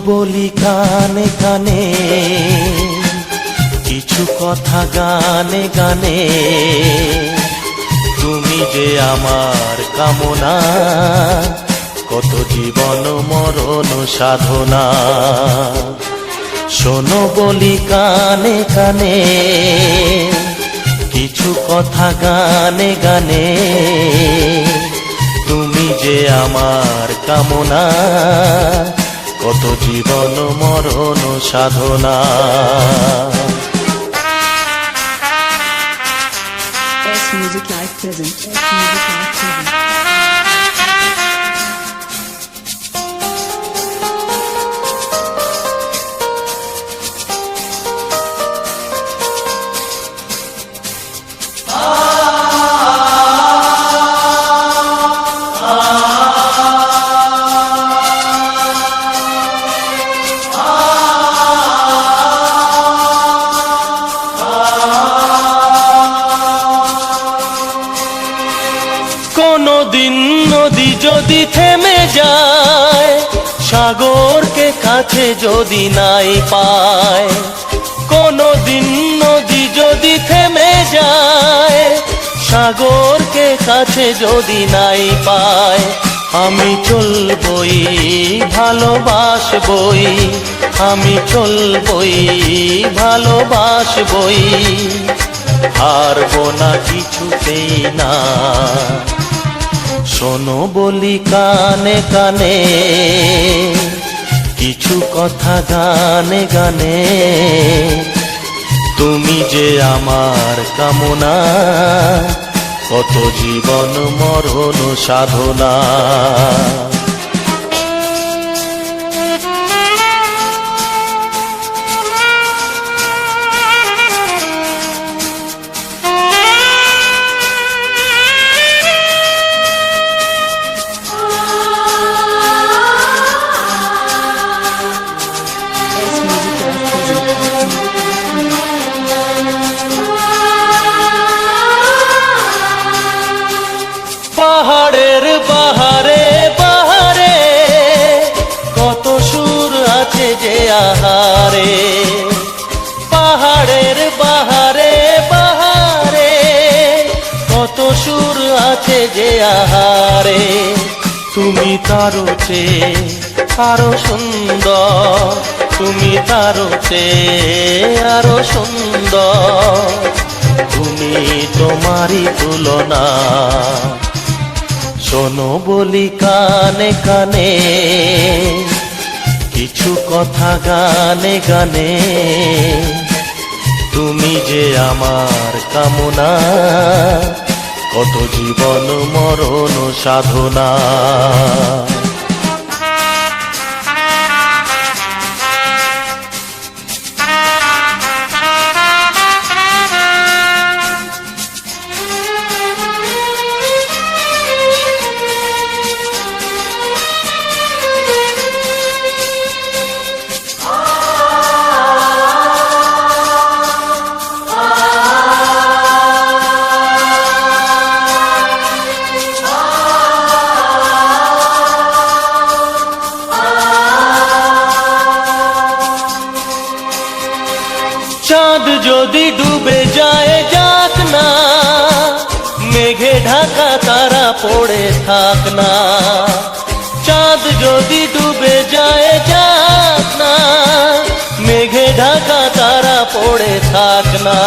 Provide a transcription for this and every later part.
বলি কানে কানে, কিছু কথা গানে গানে। তুমি যে আমার কামনা, কত জীবন মরণ সাধনা। শোনো বলি কানে কানে, কিছু কথা গানে গানে। তুমি যে আমার কামনা, কত জীবন মরণ সাধনা। S Music Live present. S Music Live present. কোনদিন নদী যদি থেমে যায়, সাগরকে কাছে যদি নাই পায়। কোনদিন নদী যদি থেমে যায়, সাগরকে কাছে যদি নাই পায়। আমি চলবই ভালোবাসবই, আমি চলবই ভালোবাসবই। হারবো না কিছুতেই না। শোনো বলি কানে কানে, কিছু কথা গানে গানে। তুমি যে আমার কামনা, কত জীবন মরণ সাধনা। পাহাড়ের বাহারে বাহারে, কত সুর আছে যে আহারে। পাহাড়ের বাহারে বাহারে, কত সুর আছে যে আহারে। তুমি তারও চেয়ে আরো সুন্দর, তুমি তারও চেয়ে আরো সুন্দর। তুমি তোমারই তুলনা। শোনো বলি কানে কানে, কিছু কথা গানে গানে। তুমি যে আমার কামনা, কত জীবন মরণ সাধনা। চাঁদ যদি ডুবে যায় যাক না, মেঘে ঢাকা তারা পড়ে থাক না। চাঁদ যদি ডুবে যায় যাক না, মেঘে ঢাকা তারা পড়ে থাক না।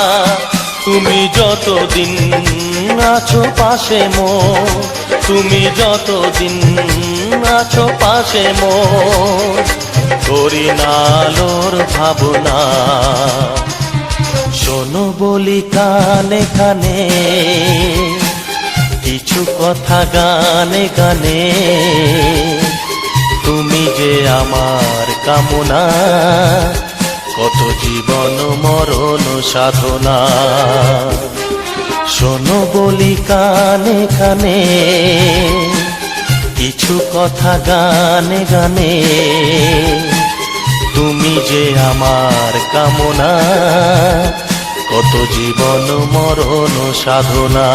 তুমি যতদিন আছো পাশে মোর, তুমি যতদিন আছো পাশে মোর। করি না আলোর ভাবনা। শোনো বলি কানে কানে, কিছু কথা গানে গানে। তুমি যে আমার কামনা, কত জীবন মরণ সাধনা। শোনো বলি কানে কানে, কিছু কথা গানে গানে। তুমি যে আমার কামনা, কত জীবন মরণ সাধনা।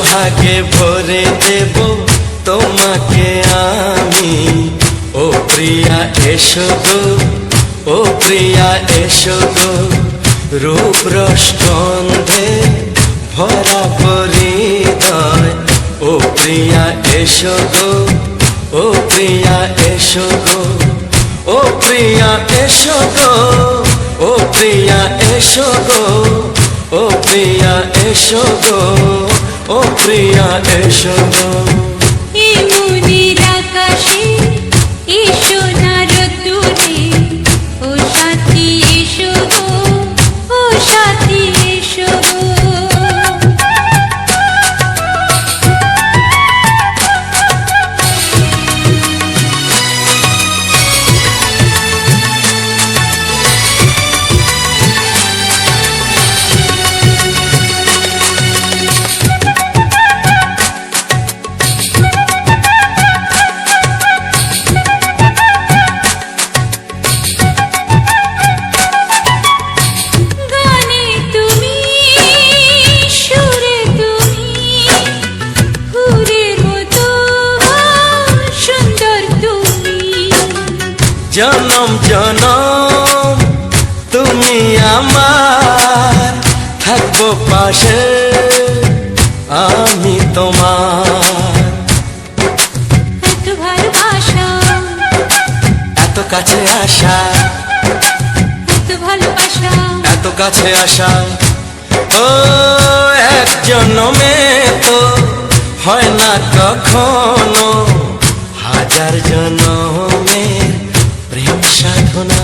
সোহাগে ভরে দেব তোমাকে আমি। ও প্রিয়া এসো গো, ও প্রিয়া এসো গো, রূপ রস গন্ধে ভরা পরিদয়। ও প্রিয়া এসো গো, ও প্রিয়া এসো গো, ও প্রিয়া এসো গো, ও প্রিয়া এসো গো, ও প্রিয়া এসো গো, ও প্রিয়া এসো গো। এ মনের আকাশে এসো না রোদ্দুরে, ও সাথী এসো গো, ও সাথী এসো গো। গানে তুমি, সুরে তুমি, ফুলের মতো সুন্দর তুমি। জনম জনম তুমি আমার, থাকবো পাশে আমি তোমার। এত ভালোবাসা, এত কাছে আসা, এত ভালোবাসা, এত কাছে আসা, ও এক জন্মে তো হয় না কখনো, হাজার জন্মে প্রেম সাধনা।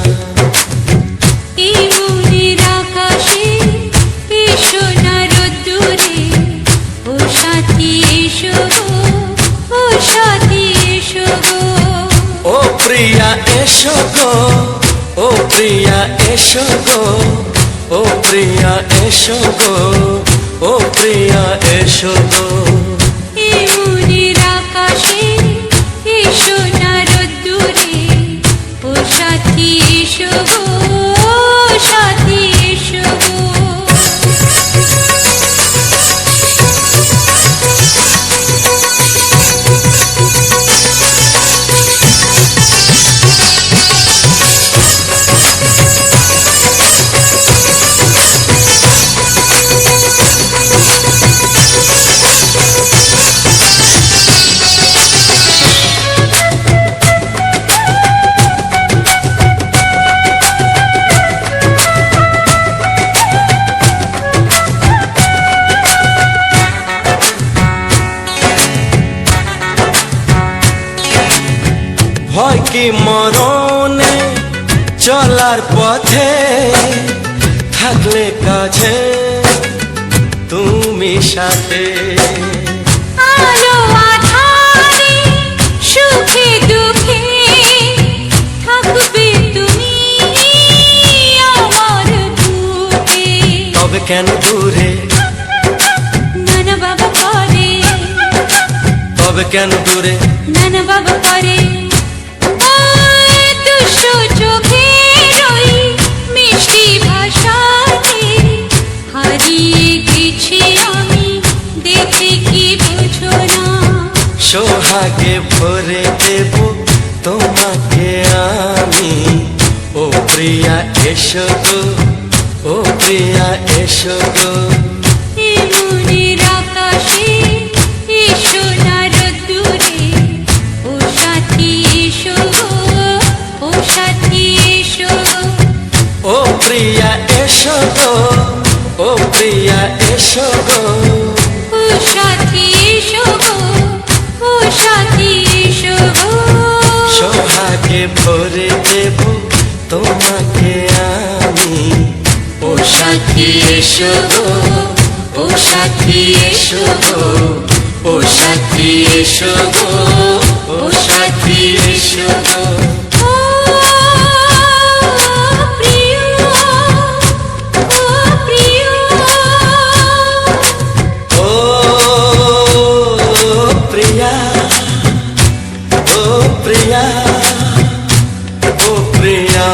এই মনের আকাশে এসো না রোদ্দুরে, ও সাথী এসো গো, ও সাথী এসো গো। ও প্রিয়া এসো গো, ও প্রিয়া এসো গো, ও প্রিয়া এসো গো, ও প্রিয়া এসো গো। এই মনের আকাশে এসো না রোদ্দুরে, ও সাথী এসো গো, ও সাথী এসো গো। ভয় কি মরণে চলার পথে, থাকলে কাছে তুমি সাথে। আলো আঁধারে, সুখে দুঃখে, থাকবে তুমি আমার বুকে। তবে কেন দূরে, নানা বাবা করে, তবে কেন দূরে, নানা বাবা করে। ওই দুষ্ট চোখের ওই মিষ্টি ভাষাতে হারিয়ে গেছি আমি, দেখে কি বোঝো না। সোহাগে ভরে দেব তোমাকে আমি। ও প্রিয়া এসো গো, ও প্রিয়া এসো গো। এ মনের আকাশে এসো না রোদ্দুরে, ও সাথী এসো গো, ও সাথী এসো গো। ও প্রিয়া এসো গো, ও প্রিয়া এসো গো। ও সাথী এসো গো, ও সাথী এসো গো। সোহাগে ভরে দেব তোমাকে আমি। ও সাথী এসো গো, ও সাথী এসো গো, ও সাথী এসো গো, ও সাথী এসো গো। ও প্রিয়, ও প্রিয়, ও প্রিয়া, ও প্রিয়া, ও প্রিয়া।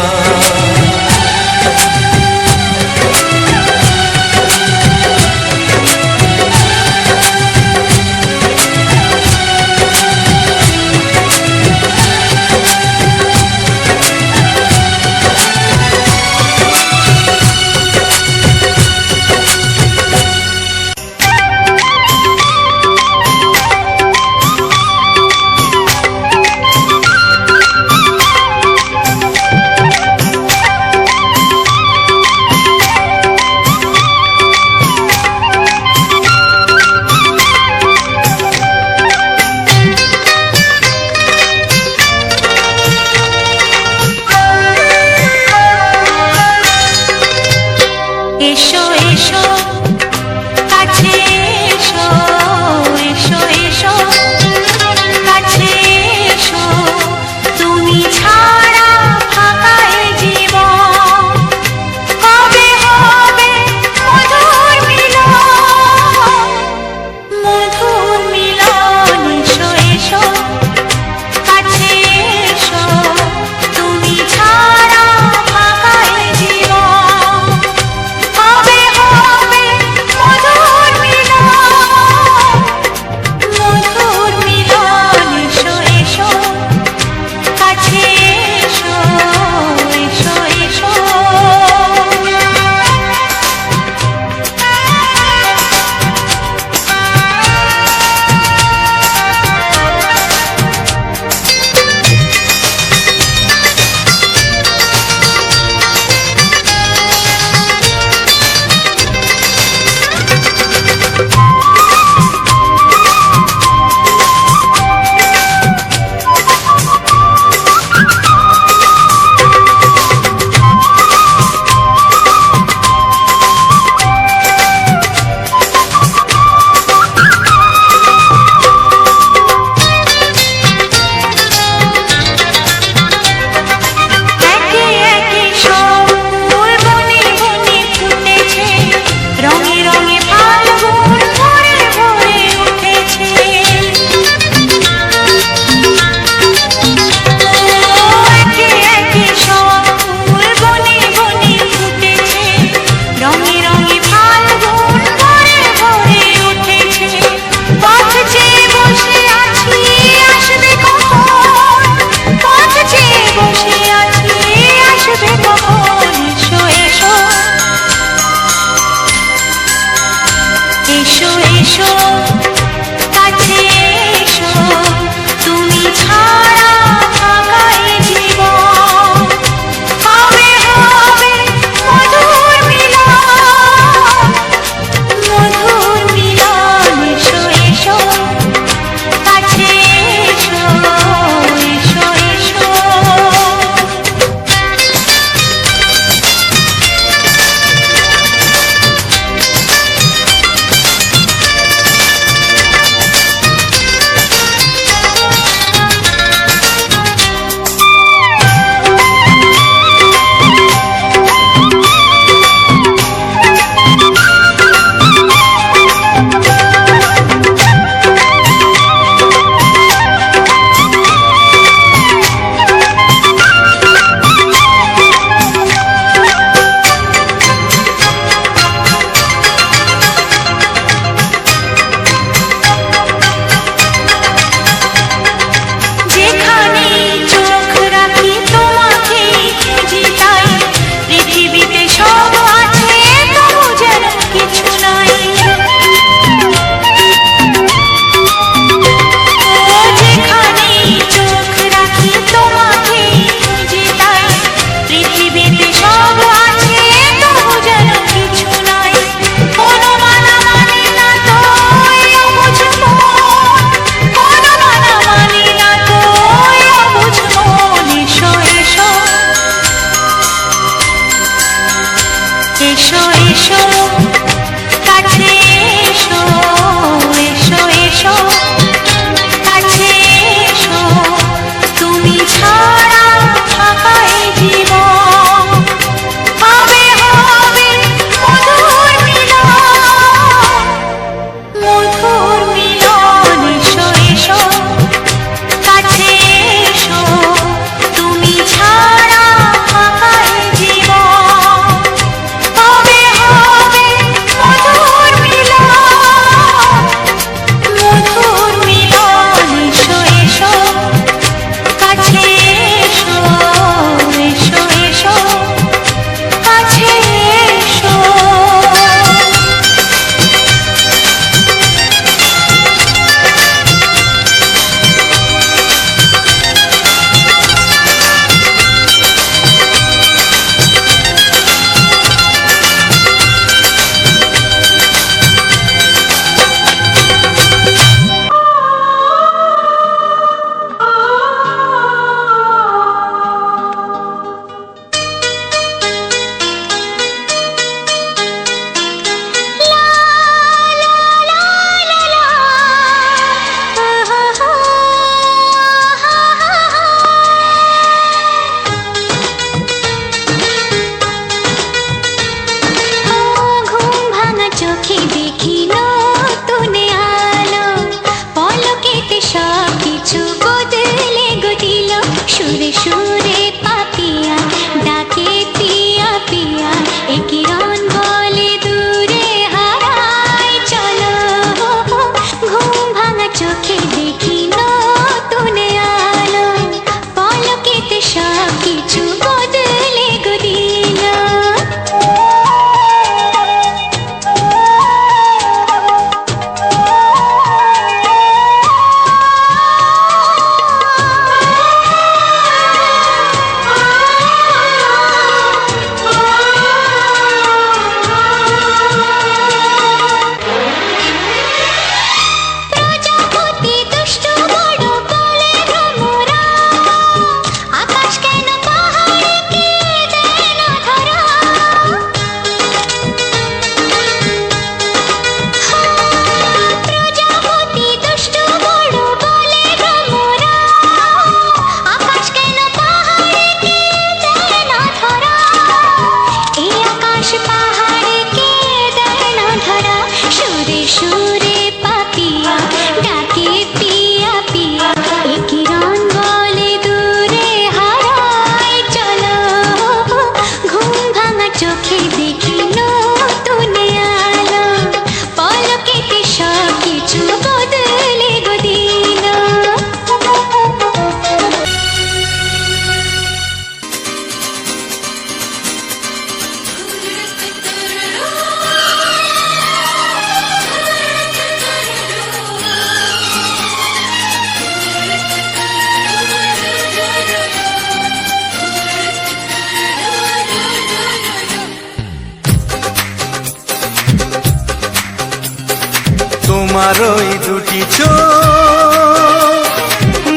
তোমার ওই দুটি চোখ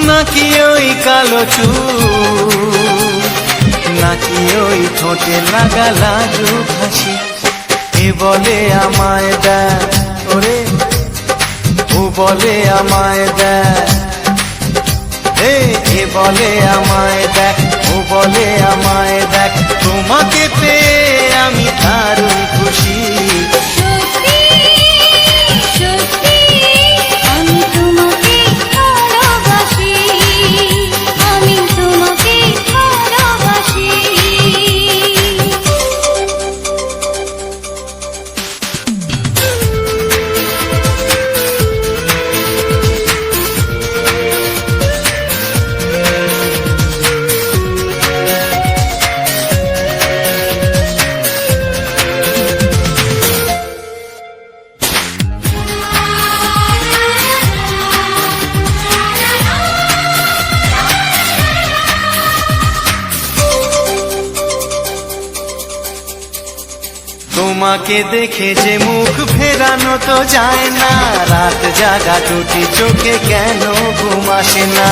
নাকি ওই কালো চুল নাকি ওই ঠোঁটে লাগা লাজুক হাসি এ বলে আমায় দেয় ওরে ও বলে আমায় দেয় এ বলে আমায় দেখ ও বলে আমায় দেখ তোমাকে পেয়ে আমি দারুণ খুশি সত্যি সত্যি আমি তোমাকে ভালোবাসি আমি তোমাকে ভালোবাসি তোমাকে দেখে যে মুখ ফেরানো তো যায় না রাত জাগা দুটি চোখে কেন ঘুম আসে না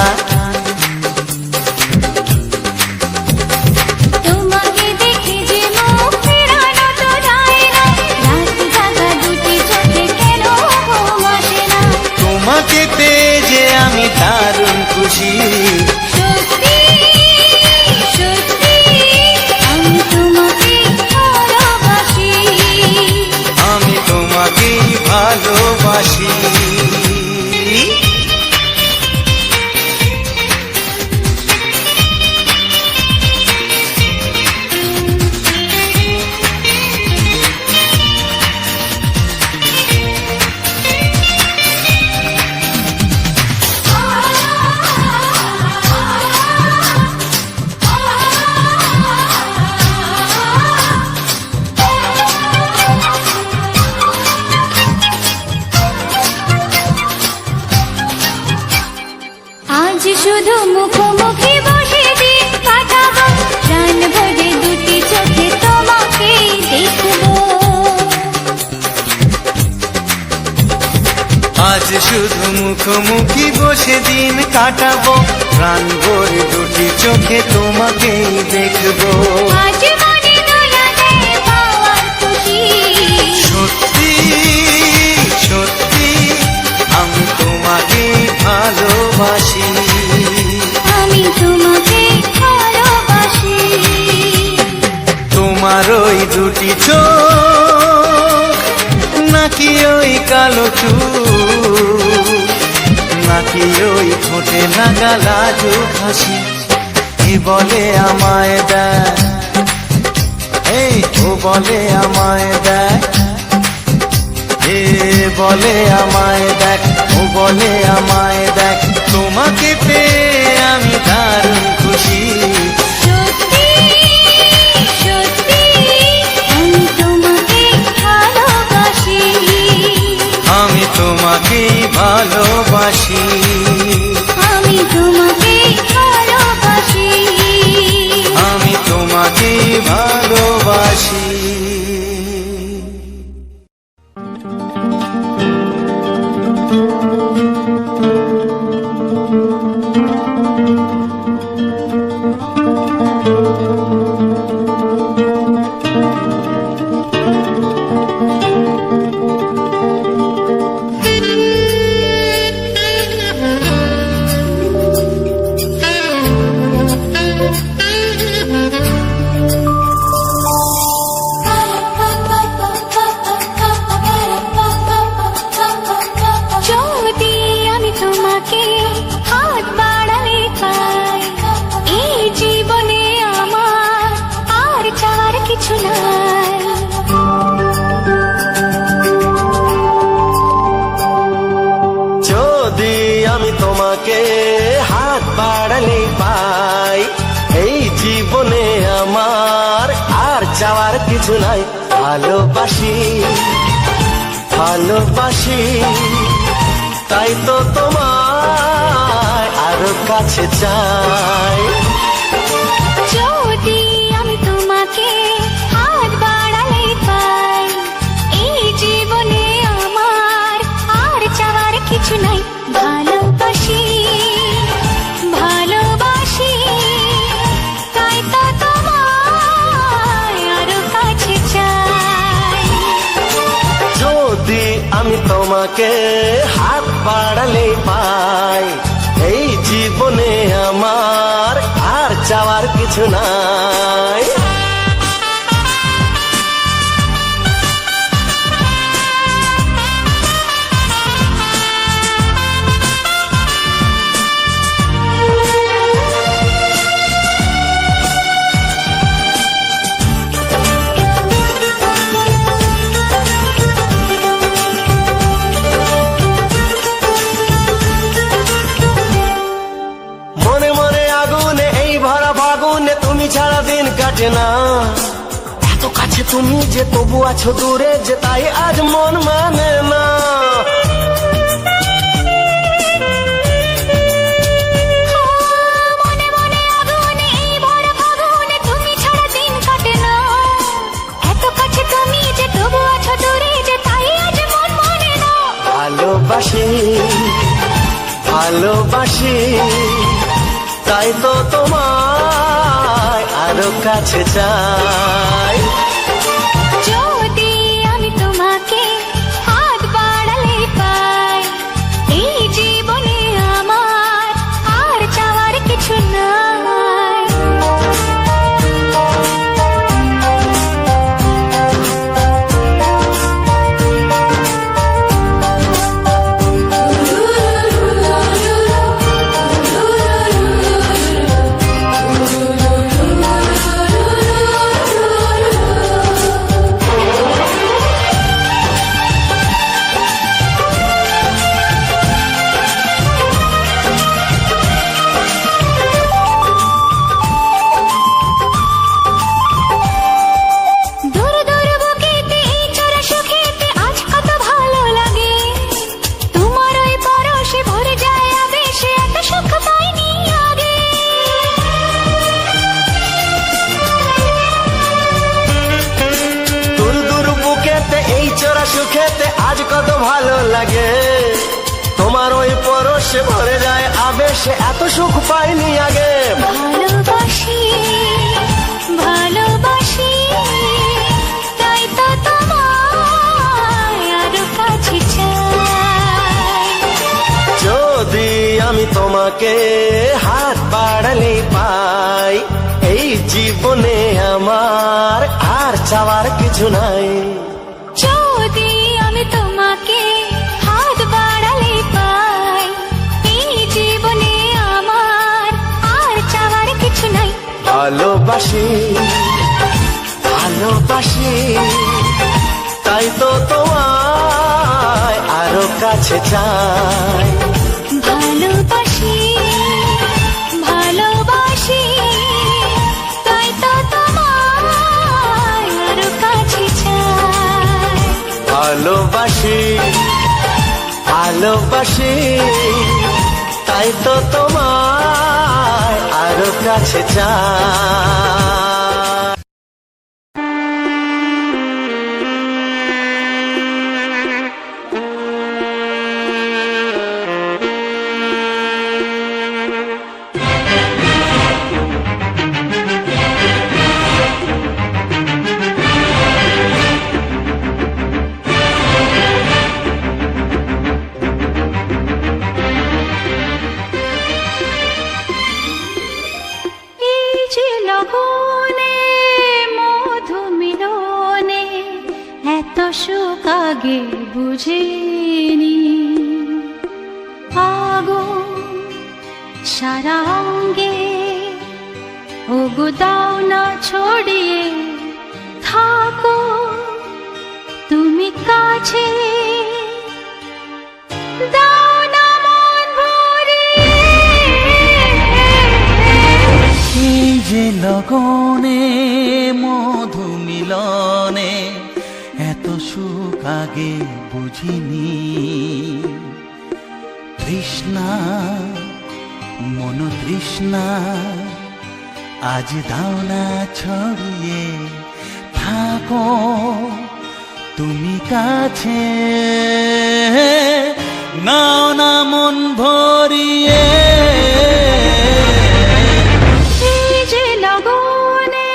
তোমাকে দেখে যে মুখ ফেরানো তো যায় না রাত জাগা দুটি চোখে কেন ঘুম আসে না তোমাকে পেয়ে যে আমি দারুণ খুশি সত্যি সত্যি আমি তোমাকে ভালোবাসি আমি তোমাকেই ভালোবাসি আজ শুধু মুখোমুখি বসে দিন কাটাবো প্রাণ ভরে দুটি চোখে তোমাকে দেখবো আজ শুধু মুখোমুখি বসে দিন কাটাবো প্রাণ ভরে দুটি চোখে তোমাকেই দেখবো আজ মনে দোলা দেয় পাওয়ার খুশি সত্যি সত্যি আমি তোমাকেই ভালোবাসি আমি তোমাকে ভালোবাসি তোমার ওই দুটি চোখ নাকি ওই কালো চুল নাকি ওই ঠোঁটে লাগা লাজুক হাসি এ বলে আমায় দেয় এই ও বলে আমায় দেয় এ বলে আমায় দেখ ও বলে আমায় দেখ তোমাকে পেয়ে আমি দারুণ খুশি সত্যি সত্যি আমি তোমাকে ভালোবাসি আমি তোমাকেই ভালোবাসি আমি তোমাকে ভালোবাসি আমি তোমাকেই ভালোবাসি যদি আমি তোমাকে হাত বাড়ালে পাই এই জীবনে আমার আর চাওয়ার কিছু নাই যদি আমি তোমাকে হাত বাড়ালে পাই এই জীবনে আমার আর চাওয়ার কিছু নাই ভালোবাসি ভালোবাসি তাই তো তোমায় আরো কাছে চাই যদি আমি তোমাকে হাত বাড়ালে পাই এই জীবনে আমার আর তোমাকে হাত বাড়ালেই পাই, এই জীবনে আমার আর চাওয়ার কিছু নাই। মনে মনে আগুনে এই ভরা ফাগুনে তুমি ছাড়া দিন কাটে না, এত কাছে তুমি যে তবু আছো দূরে যে তাই আজ মন মানে না। মনে মনে আগুনে এই ভরা ফাগুনে তুমি ছাড়া দিন কাটে না, এত কাছে তুমি যে তবু আছো দূরে যে তাই আজ মন মানে না। ভালোবাসি ভালোবাসি তাই তো তোমায় আরো কাছে চাই। যদি আমি তোমাকে হাত বাড়ালে পাই, এই জীবনে আমার আর চাওয়ার কিছু নাই। দূর দূর বুকেতে এই চোরা সুখেতে আজ কত ভালো লাগে, তোমার ওই পরশে ভরে যায় আবেশে এত সুখ পাইনি আগে। দূর দূর বুকেতে এই চোরা সুখেতে আজ কত ভালো লাগে, তোমার ওই পরশে ভরে যায় আবেশে এত সুখ পাইনি আগে। ভালোবাসি ভালোবাসি তাই তো তোমায় আরো কাছে চাই। যদি আমি তোমাকে হাত বাড়ালে পাই, এই জীবনে আমার আর চাওয়ার কিছু নাই। যদি আমি তোমাকে হাত বাড়ালে পাই, এই জীবনে আমার আর চাওয়ার কিছু নাই। ভালোবাসি ভালোবাসি তাই তো তোমায় আরো কাছে চাই। ভালোবাসি ভালোবাসি তাই তো তোমায় আরো কাছে চাই। ভালোবাসি ভালোবাসি তাই তো তোমায় আরো কাছে চাই। এই যে লগনে মধু মিলনে এত সুখ আগে বুঝিনি, আগুন সারা অঙ্গে ওগো দাও না ছড়িয়ে থাকো তুমি কাছে, দাও না মন ভরিয়ে। এই যে লগনে মধু মিলনে এত সুখ আগে বুঝিনি, তৃষ্ণা মন তৃষ্ণা আজ দাও না ছড়িয়ে থাকো তুমি কাছে, নাও না মন ভরিয়ে। এই যে লগনে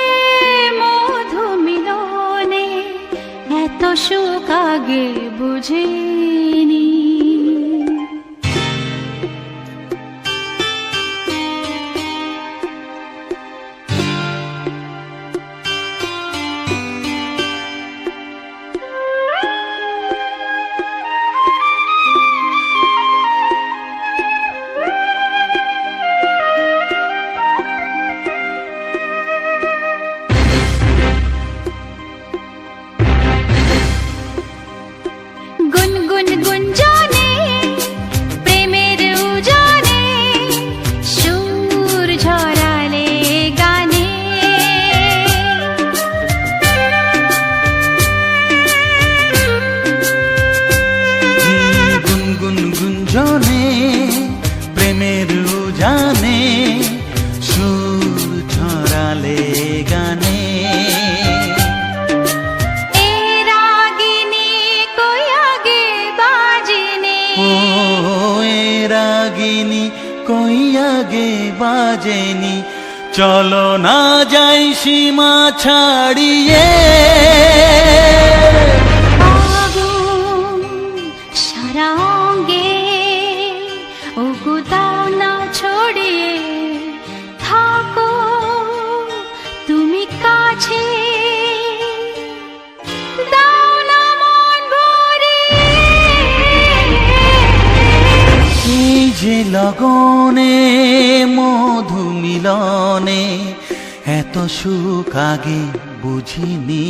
মধু মিলনে এত সুখ আগে বুঝিনি। চলো না যাই সীমা ছাড়িয়ে। আগুন সারা অঙ্গে ওগো দাও না ছড়িয়ে থাকো তুমি কাছে দাও না মন ভরিয়ে। এই যে লগনে মধু মিলনে এত সুখ আগে বুঝিনি।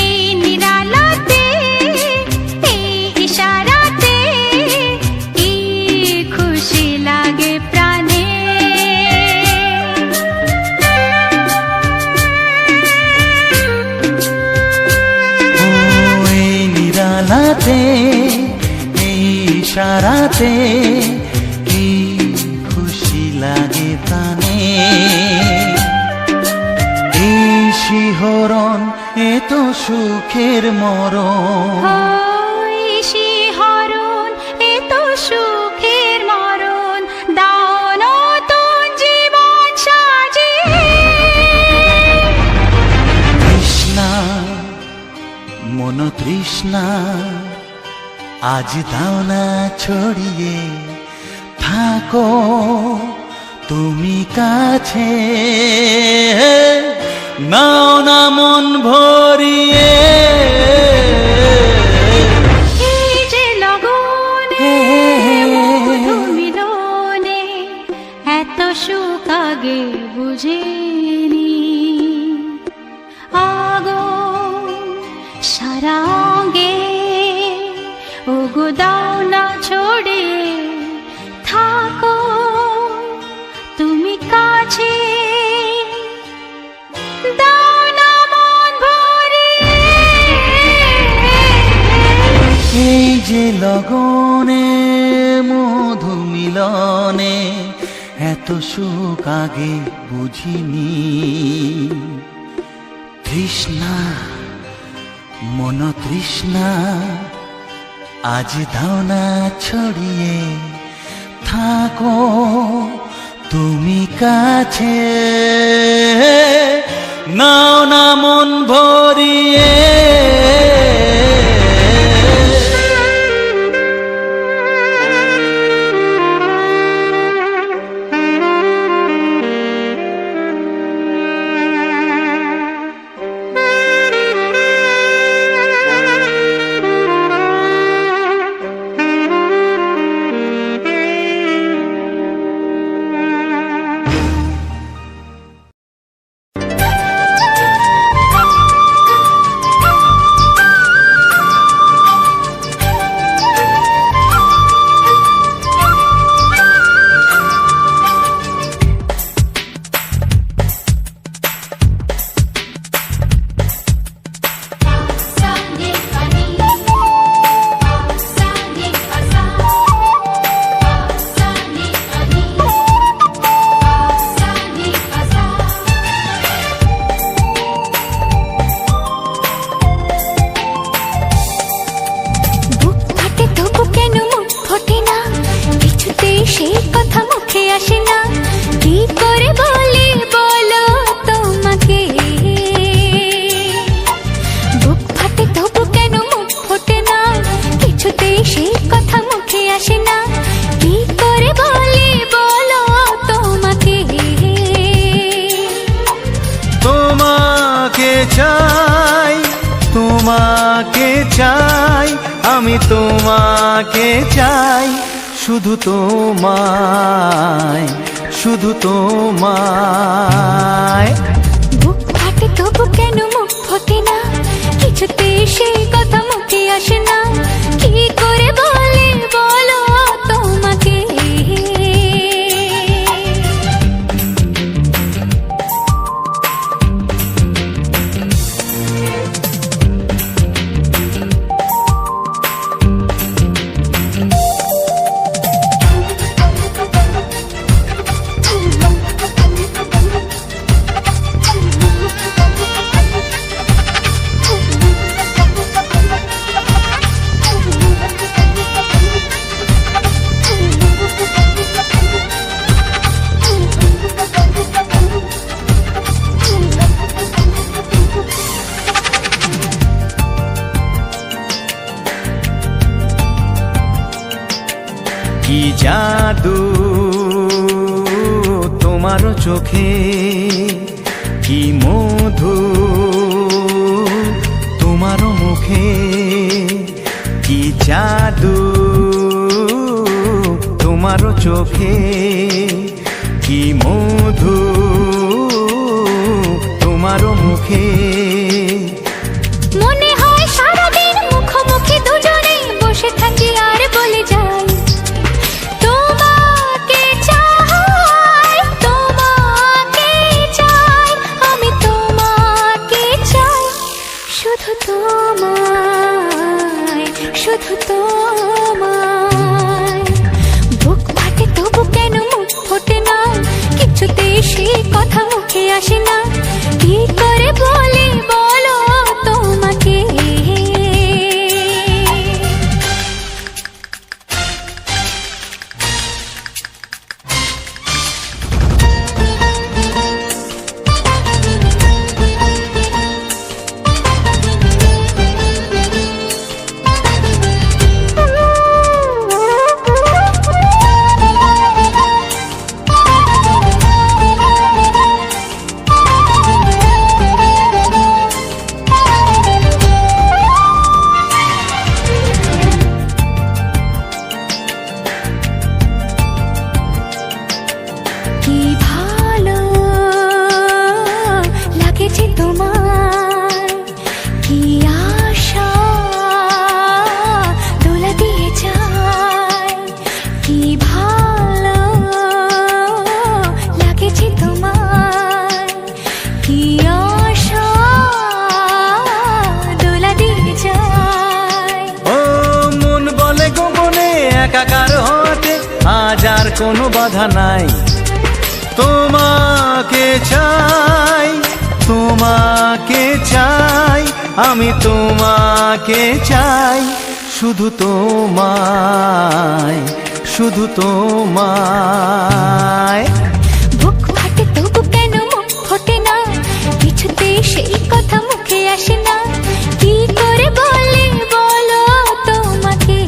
এই নিরালাতে এই ইশারাতে কি খুশি লাগে প্রাণে। ও এই নিরালাতে এই ইশারাতে কি খুশি লাগে প্রাণে। এই শিহরণ এ তো সুখের মরণ। ওই শিহরণ এ তো সুখের মরণ দাও নতুন জীবন সাজিয়ে। তৃষ্ণা মন তৃষ্ণা আজ দাও না ছড়িয়ে থাকো তুমি কাছে নাও না মন ভরিয়ে। এই যে লগনে মধু মিলনে এত সুখ আগে বুঝিনি। আগুন সারা অঙ্গে ওগো দাও না ছড়িয়ে থাকো তুমি কাছে দাও না মন ভরিয়ে। এই যে লগনে মধু মিলনে এত সুখ আগে বুঝিনি। তৃষ্ণা মন তৃষ্ণা আজ দাও না ছড়িয়ে থাকো তুমি কাছে নাও না মন ভরিয়ে। চাই, তোমাকে চাই, আমি তোমাকে চাই, শুধু তোমায়, শুধু তোমায়। বুক ফাটে তবু কেন মুখ ফোটে না, কিছুতে সেই কথা মুখে আসে না, কি করে বলে বলো তোমাকে। কি জাদু তোমারও চোখে, কি মধু তোমারও মুখে, কি জাদু তোমারও চোখে, কি মধু তোমারও মুখে। মনে হয় সারাদিন মুখোমুখি দুজনে বসে থাকি আর বলে যাই তোমাকে চাই, তোমাকে চাই, আমি তোমাকে চাই, শুধু তোমায়, শুধু তোমায়। বুক ফাটে তবু কেন মুখ ফোটে না, কিছুতেই সেই কথা মুখে আসে না, কি করে বলি বলো তোমাকে। কি ভালো লাগেছে তোমার, কি আশা দোলা দিয়ে যায়, কি ভালো লাগেছে তোমার, কি আশা দোলা দিয়ে যায়। ও মন বলে গোপনে একাকার হতে আজ আর কোনো বাধা নাই, তোমাকে চাই, তোমাকে চাই, আমি তোমাকে চাই, শুধু তোমায়, শুধু তোমায়। বুক ফাটে তবু কেন মুখ ফোটে না, কিছুতেই সেই কথা মুখে আসে না, কি করে বলি বলো তোমাকে।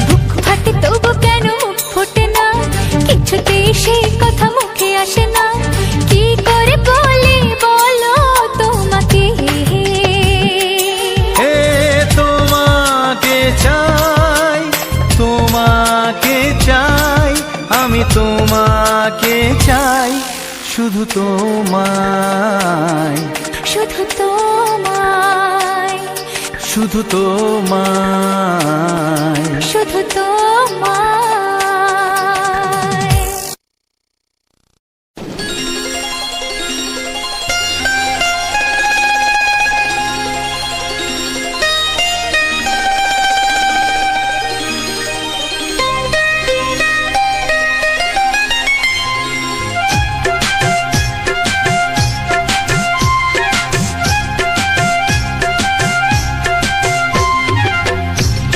বুক ফাটে তবু কেন মুখ ফোটে না, কিছুতেই সেই কথা মুখে আসে না, কি করে বলি বলো তোমাকে। হে তোমাকে চাই, তোমাকে চাই, আমি তোমাকে চাই, শুধু তোমায়, শুধু তোমায়, শুধু তোমায়। শুধু তোমায়।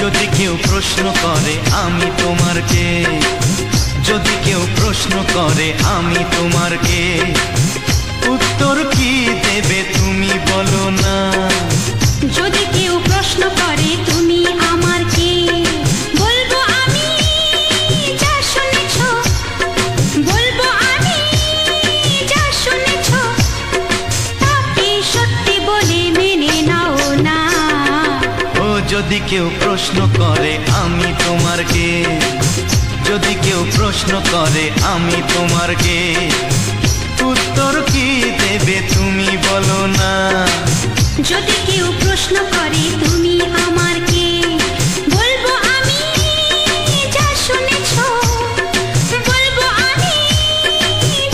যদি কেউ প্রশ্ন করে আমি তোমার কে, যদি কেউ প্রশ্ন করে আমি তোমার কে, উত্তর কি দেবে তুমি বলো না। যদি কেউ প্রশ্ন করে তুমি আমার কে, বলবো আমি যা শুনেছ, বলবো আমি যা শুনেছ, তাকে সত্যি বলে মেনে নাও না। ও যদি কেউ প্রশ্ন করে আমি তোমার কে, যদি কেউ প্রশ্ন করে আমি তোমার কে, উত্তর কি দেবে তুমি বলো না। যদি কেউ প্রশ্ন করে তুমি আমার কে, বলবো আমি যা শুনেছ, বলবো আমি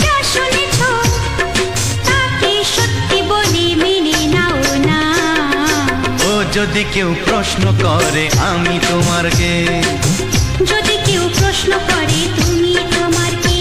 যা শুনেছ, তাকে সত্যি বলে মেনে নাও না। ও যদি কেউ প্রশ্ন করে আমি তোমার কে, যদি কেউ প্রশ্ন করে তুমি আমার কে।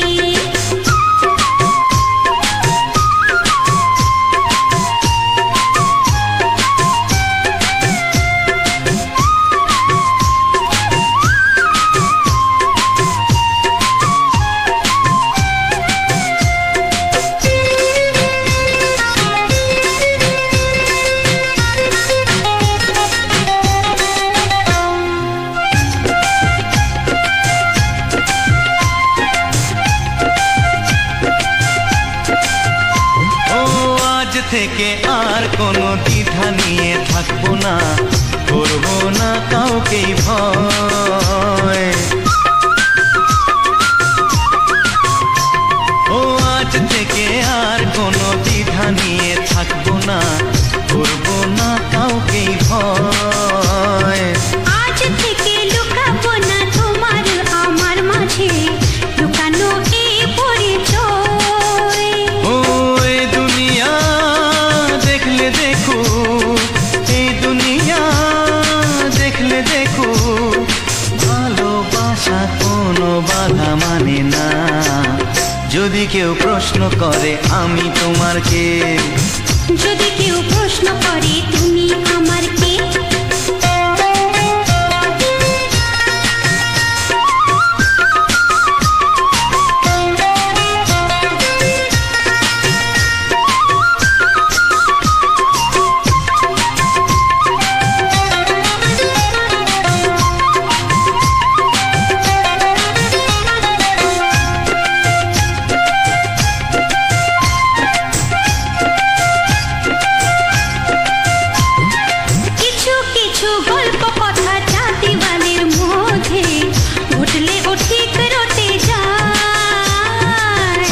থেকে আর কোনো দ্বিধা নিয়ে থাকবো না, করবো না কাউকেই ভয়। ও আজ থেকে আর কোনো দ্বিধা নিয়ে থাকবো না, করবো না কাউকেই ভয়। আজ থেকে লুকাবো না তোমার আমার মাঝে লুকানো এই পরিচয়। ও এই দুনিয়া দেখলে দেখো, এই দুনিয়া দেখলে দেখো, ভালোবাসা কোনো বাধা মানে না। যদি কেউ প্রশ্ন করে আমি তোমার কে, যদি কেউ প্রশ্ন করে তুমি আমার কে, কিছু কিছু গল্প কথা জাতি বালের মধ্যে ঘটলে ও ঠিক রটে যায়।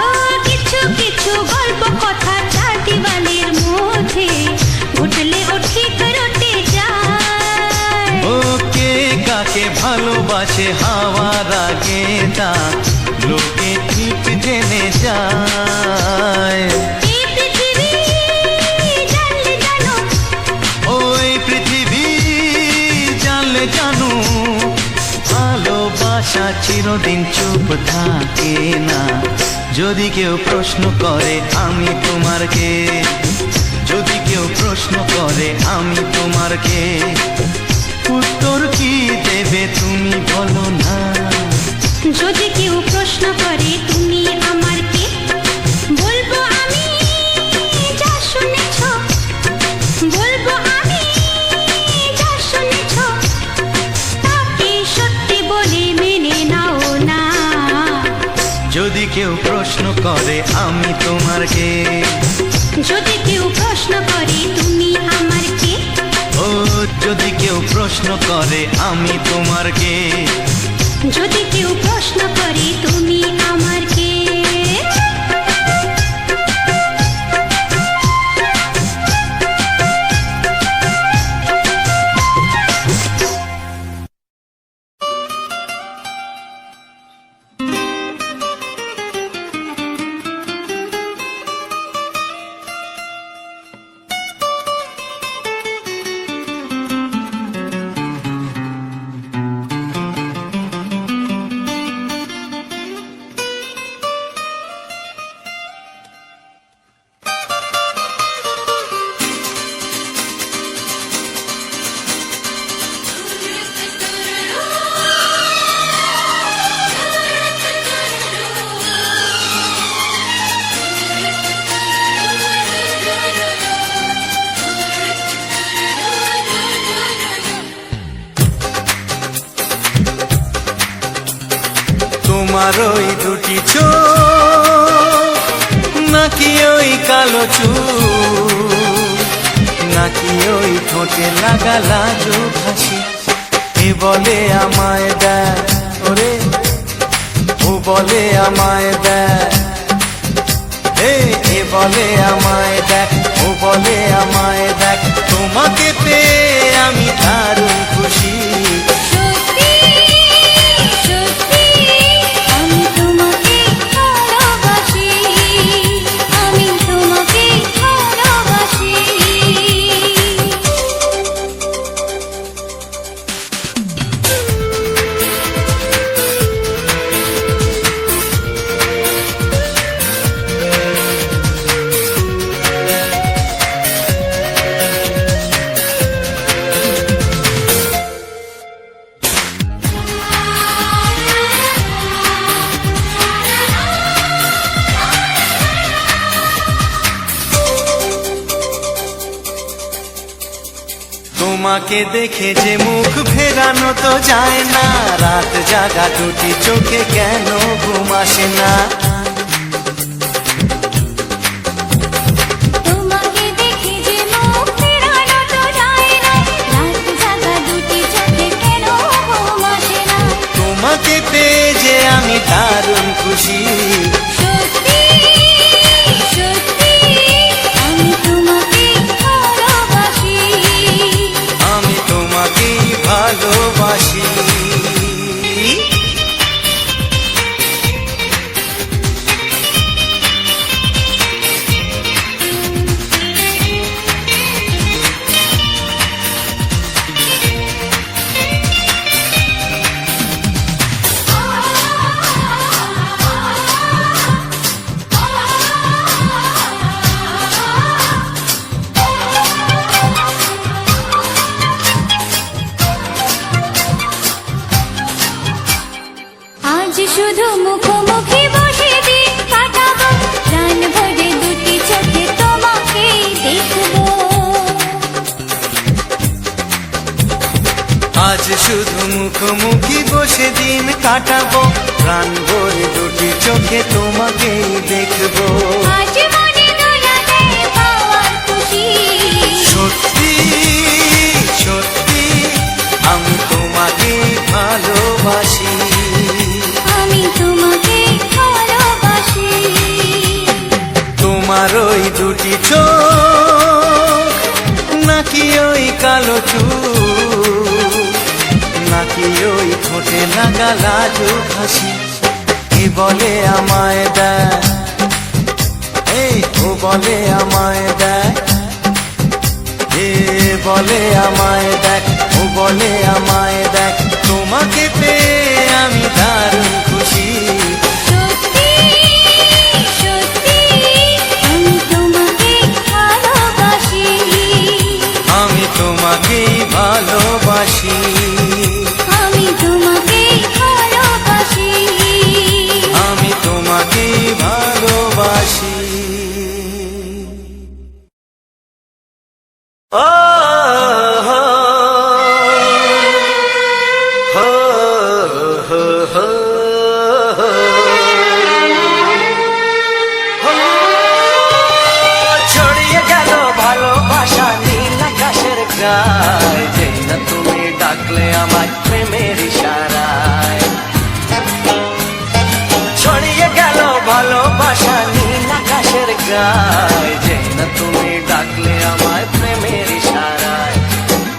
ও কিছু কিছু গল্প কথা জাতি বালের মধ্যে ঘটলে ও ঠিক রটে যায়। ও কে কাকে ভালোবাসে হাওয়ার আগে তা লোকে ঠিক জেনে যায়। এই পৃথিবী জানলে জানো, ওই পৃথিবী জানলে জানো, ভালোবাসা চিরদিন চুপ থাকে না। যদি কেউ প্রশ্ন করে আমি তোমার কে, যদি কেউ প্রশ্ন করে আমি তোমার কে, উত্তর কি দেবে তুমি বলো না। যদি কেউ প্রশ্ন করে তুমি আমার কে, বলবো আমি যা শুনেছ, বলবো আমি যা শুনেছ, তাকে সত্যি বলে মেনে নাও না। যদি কেউ প্রশ্ন করে আমি তোমার কে, যদি কেউ প্রশ্ন করে তুমি আমার কে, ও যদি কেউ প্রশ্ন করে আমি তোমার কে, যদি কেউ প্রশ্ন করে তুমি আমার কে। তোমার ওই দুটি চোখ, নাকি ওই কালো চুল, নাকি ওই ঠোঁটে লাগা লাজুক হাসি, এ বলে আমায় দেয় ওরে, ও বলে আমায় দেয়, এ বলে আমায় দেখ, ও বলে আমায় দেখ, তোমাকে পেয়ে আমি দারুণ খুশি। সত্যি সত্যি আমি তোমাকে ভালোবাসি, আমি তোমাকে ভালোবাসি। তোমাকে দেখে যে মুখ ফেরানো তো যায় না, রাত জাগা দুটি চোখে কেন ঘুম আসে না। শুধু মুখোমুখি বসে দিন কাটাবো, প্রাণ ভরে দুটি চোখে তোমাকেই দেখবো। আজ মনে দোলা দেয় পাওয়ার খুশি, সত্যি সত্যি আমি তোমাকে ভালোবাসি, আমি তোমাকে ভালোবাসি। তোমার ওই দুটি চোখ নাকি ওই কালো চুল, নাকি ওই ঠোঁটে লাগা লাজুক হাসি, কে বলে আমায় দেয়, এই ও বলে আমায় দেয়, এ বলে আমায় দেখ, ও বলে আমায় দেখ, তোমাকে পেয়ে আমি দারুণ খুশি। সত্যি সত্যি আমি তোমাকে ভালোবাসি, আমি তোমাকেই ভালোবাসি, আমি তোমাকে ভালোবাসি। আমি তোমাকেই ভালোবাসি। ও হো হো হো হো হো। ছড়িয়ে গেল ভালোবাসা নীল আকাশের গায়, যেই না তুমি ডাকলে আমার প্রেমের ইশারায়। ছড়িয়ে গেল ভালোবাসা নীল আকাশের গায়, যেই না তুমি ডাকলে আমার প্রেমের ইশারায়।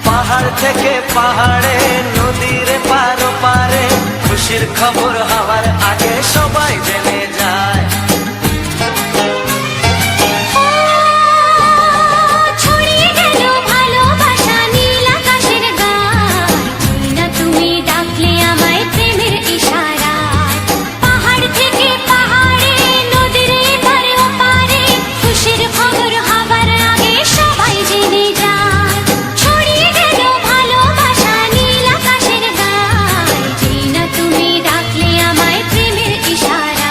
পাহাড় থেকে পাহাড়ে, নদীর পার পারে, খুশির খবর হওয়ার আগে সবাই জেনে যায়। ছড়িয়ে গেল ভালোবাসা নীল আকাশের গায়, যেই না তুমি ডাকলে আমায় প্রেমের ইশারায়। পাহাড় থেকে পাহাড়ে, নদীর এপারে ওপারে, খুশির খবর হবার আগে সবাই জেনে যায়। ছড়িয়ে গেল ভালোবাসা নীল আকাশের গায়, যেই না তুমি ডাকলে আমায় প্রেমের ইশারায়।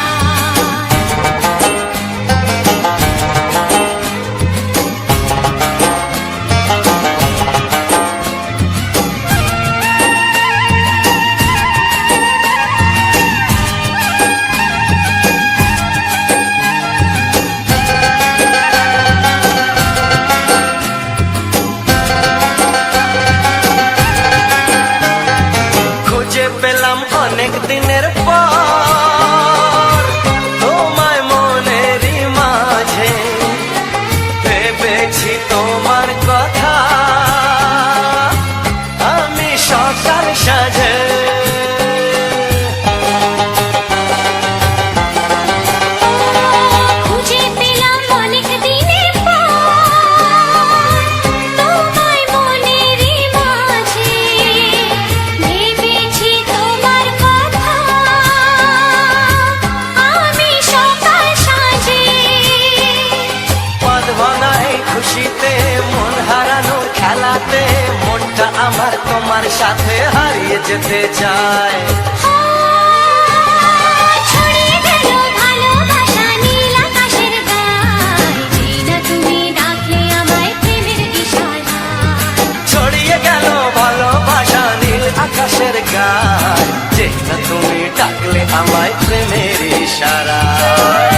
খুঁজে পেলাম অনেক দিনের পর তোমায় মনেরই মাঝে, ভেবেছি তোমার কথা আমি সকাল সাজে। খুঁজে পেলাম অনেক দিনের পর তোমায় মনেরই মাঝে, ভেবেছি তোমার কথা আমি সকাল সাজে। পদ ভাঙা এই খুশিতে, মন হারানোর খেলাতে, মনটা আমার তোমার সাথে হারিয়ে যেতে চায়। ছড়িয়ে গেল ভালোবাসা নীল আকাশের গায়, যেই না তুমি ডাকলে আমায় প্রেমের ইশারায়। ছড়িয়ে গেল ভালোবাসা নীল আকাশের গায়, যে না তুমি ডাকলে আমায় প্রেমের ইশারায়।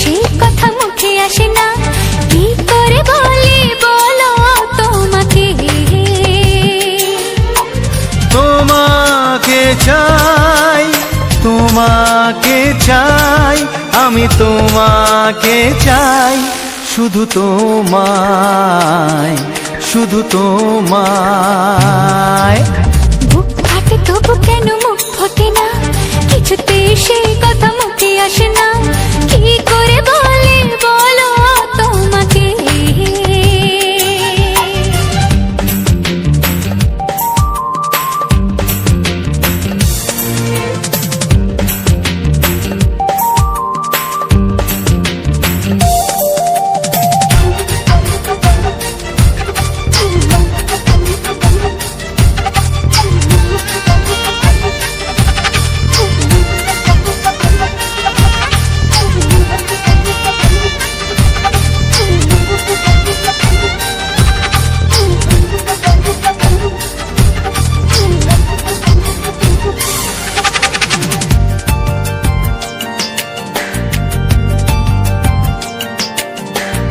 সেই কথা মুখে আসে না, কি করে বলি বলো তোমাকে। তোমাকে চাই, তোমাকে চাই, আমি তোমাকে চাই, শুধু তোমায়, শুধু তোমায়। বুক ফাটে তবু কেন মুখ ফোটে না, কিছুতে সেই কথা মুখে আসে না, কি করে বলি বলো তোমাকে।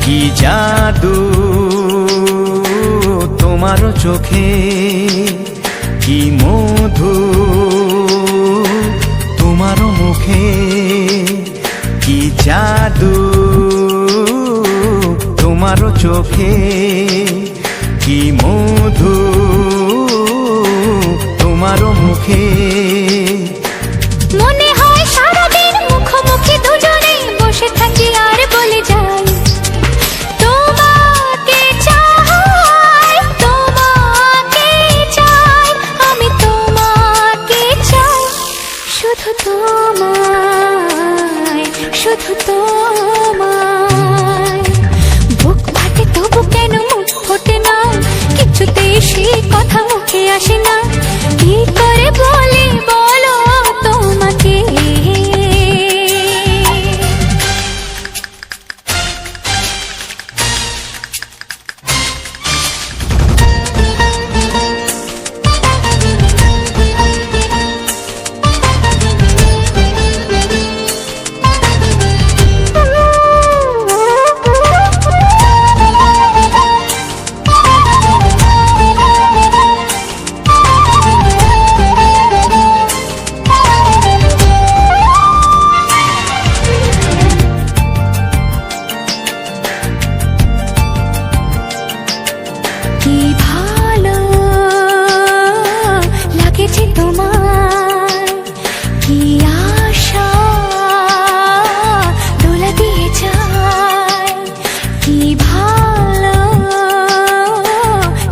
কি জাদু তোমার চোখে, কি মধু তোমার মুখে, কি জাদু তোমার চোখে, কি মধু তোমার মুখে। মনে হয় সারাদিন মুখোমুখি দুজনে বসে থাকি আর বলে যাই, তোমাকে চাই, তোমাকে চাই, আমি তোমাকে চাই, শুধু তোমায়, শুধু তোমায়। বুক ফাটে তবু কেন মুখ ফোটে না, কিছুতেই সেই কথা মুখে আসে না, কি করে বলি বলো তোমাকে। কি ভালো লাগেছে তোমার, কি আশা দোলা দিয়ে যায়, কি ভালো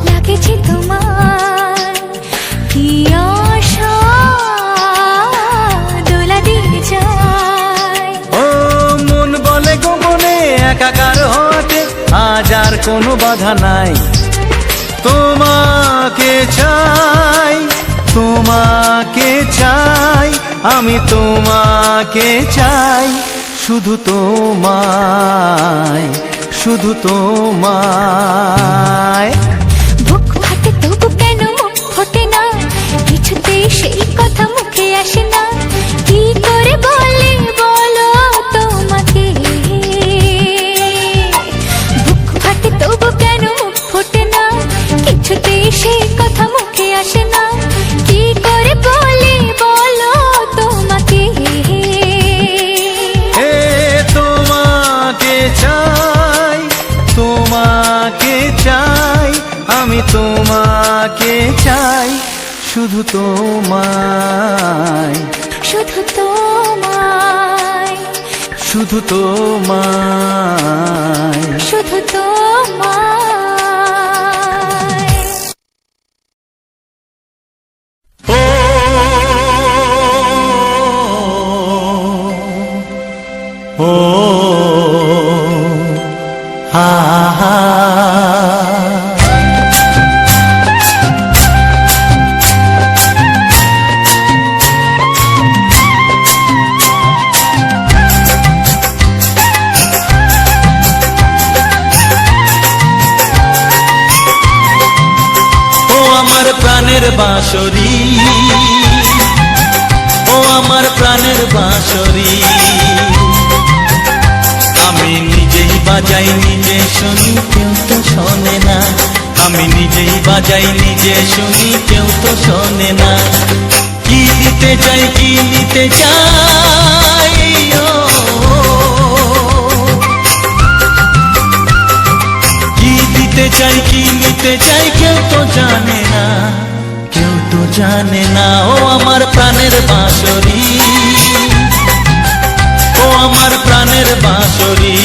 লাগেছে তোমার, কি আশা দোলা দিয়ে যায়। ও মন বলে গোপনে একাকার হতে আজ আর কোনো বাধা নাই। তোমাকে চাই, তোমাকে চাই, আমি তোমাকে চাই, শুধু তোমায়, শুধু তোমায়। বুক ফাটে তবু কেন মুখ ফোটে না, কিছুতেই সেই কথা মুখে আসে না, কি করে বলি বলো তোমাকে। বুক ফাটে তবু কেন মুখ ফোটে না, কিছুতেই সেই কথা মুখে আসে না, কি করে বলি বলো তোমাকে। এ তোমাকে চাই, তোমাকে চাই, আমি তোমাকে চাই, শুধু তোমায়, শুধু তোমায়, শুধু তোমায়। শুধু তোমায়। ও ও হা হা। প্রাণের বাঁশরি, ও আমার প্রাণের বাঁশরি, আমি নিজেই বাজাই নিজে শুনি কেউ তো শোনে না, আমি নিজেই বাজাই নিজে শুনি কেউ তো শোনে না। কি দিতে চাই কি নিতে চাই ও, কি দিতে চাই কি নিতে চাই কেউ তো জানে না, কেউ তো জানে না। ও আমার প্রাণের বাঁশরি, ও আমার প্রাণের বাঁশরি।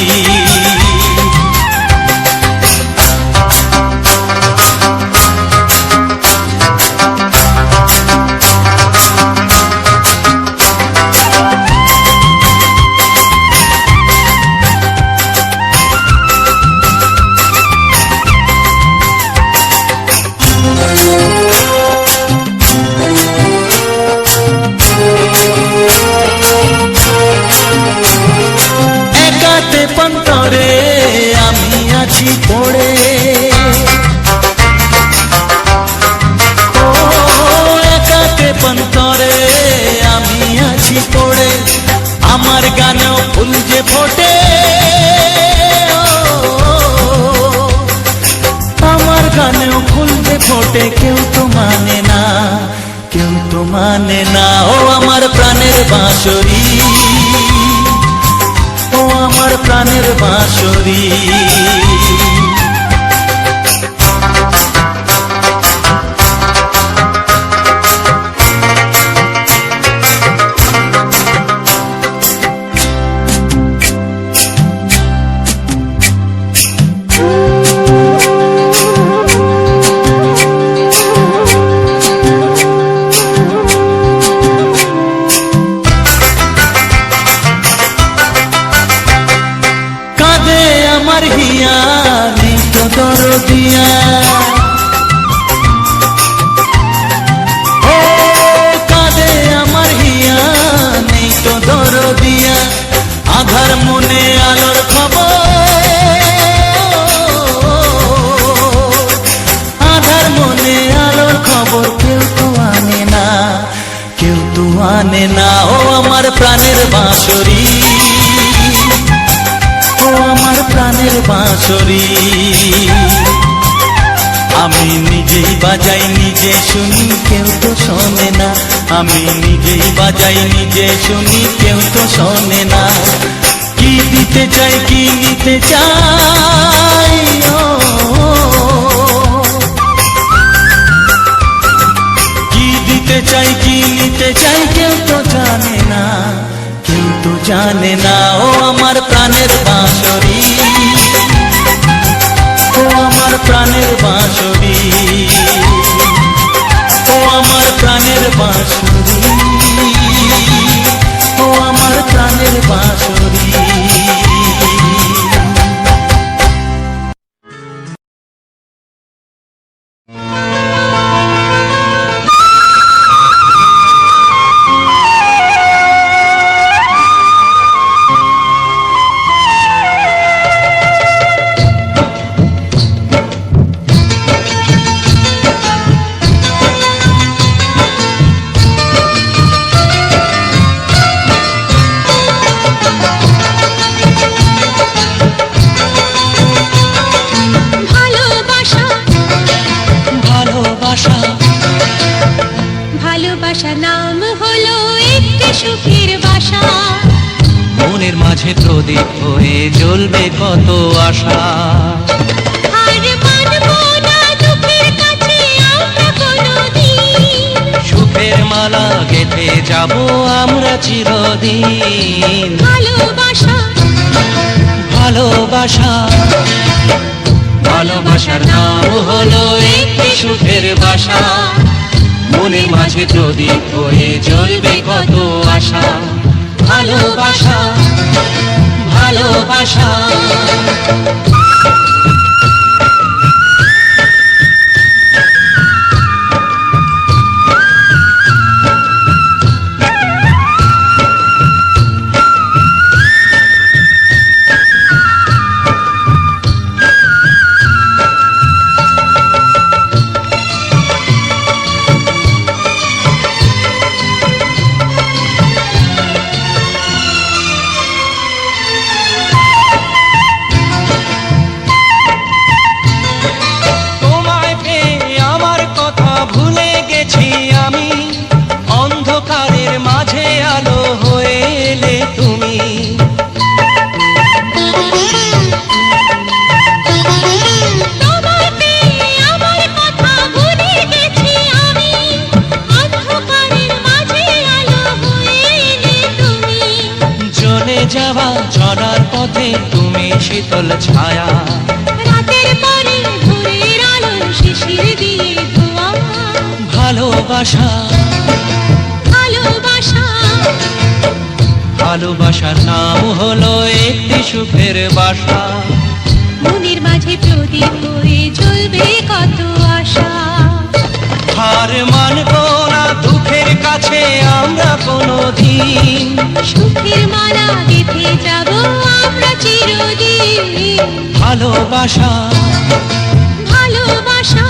একাতে পন্তরে আমি আছি পড়ে, ও একাতে পন্তরে আমি আছি পড়ে। আমার গানেও ফুল যে ফোটে, আমার গানেও ফুল যে ফোটে, কেউ তো মানে না, কেউ তো মানে না। ও আমার প্রাণের বাঁশরি, ও আমার প্রাণের বাঁশরি। কাঁদে আমার হিয়া নেই তো দরদিয়া, ও কাঁদে আমার হিয়া নেই তো দরদিয়া। আধার মনে আলোর খবর, আধার মনে আলোর খবর কেউ তো আনে না, কেউ তো আনে না। ও আমার প্রাণের বাঁশরি, ও আমার প্রাণের বাঁশরি। আমি নিজেই বাজাই নিজে শুনি কেউ তো শোনে না, আমি নিজেই বাজাই নিজে শুনি কেউ তো শোনে না। কি দিতে চাই কি নিতে চাই ও, কি দিতে চাই কি নিতে চাই কেউ তো জানে না, কেউ তো জানে না। ও আমার প্রাণের বাঁশরি, ও আমার প্রাণের বাঁশরি, ও আমার প্রাণের বাঁশরি, ও আমার প্রাণের বাঁশরি। ভালোবাসা, ভালোবাসা, ভালোবাসা নাম হলো একটি সুখের বাসা। মনের মাঝে প্রদীপ হয়ে জ্বলবে কত আশা। আর মানবো না দুঃখের কাছে আমরা কোনোদিন, সুখের মালা গেঁথে যাব আমরা চিরদিন। ভালোবাসা, ভালোবাসা, ভালোবাসার নাম হলো একটি সুখের বাসা। মনের মাঝে প্রদীপ হয়ে জ্বলবে কত আশা। ভালোবাসা, ভালোবাসা। পথে তুমি শীতল ছায়া, রাতের পরে ভোরের আলো শিশির দিয়ে ধোয়া। ভালোবাসা ভালোবাসা ভালোবাসার নাম হলো একটি সুখের বাসা। মনের মাঝে প্রদীপ হয়ে জ্বলবে কত আশা। হার মানব না দুঃখের কাছে আমরা কোনোদিন, সুখের মালা গেঁথে যাব আমরা চিরদিন। ভালোবাসা ভালোবাসা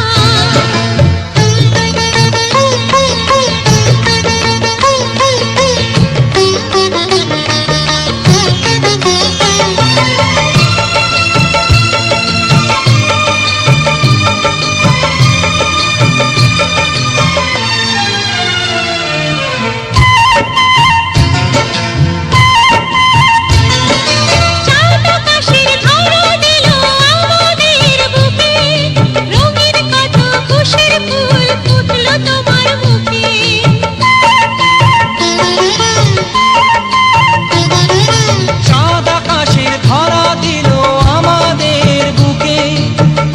চাঁদ আকাশের ধরা দিল আমাদের বুকে, রঙের কত খুশির ফুল ফুটলো তোমার মুখে। চাঁদ আকাশের ধরা দিল আমাদের বুকে,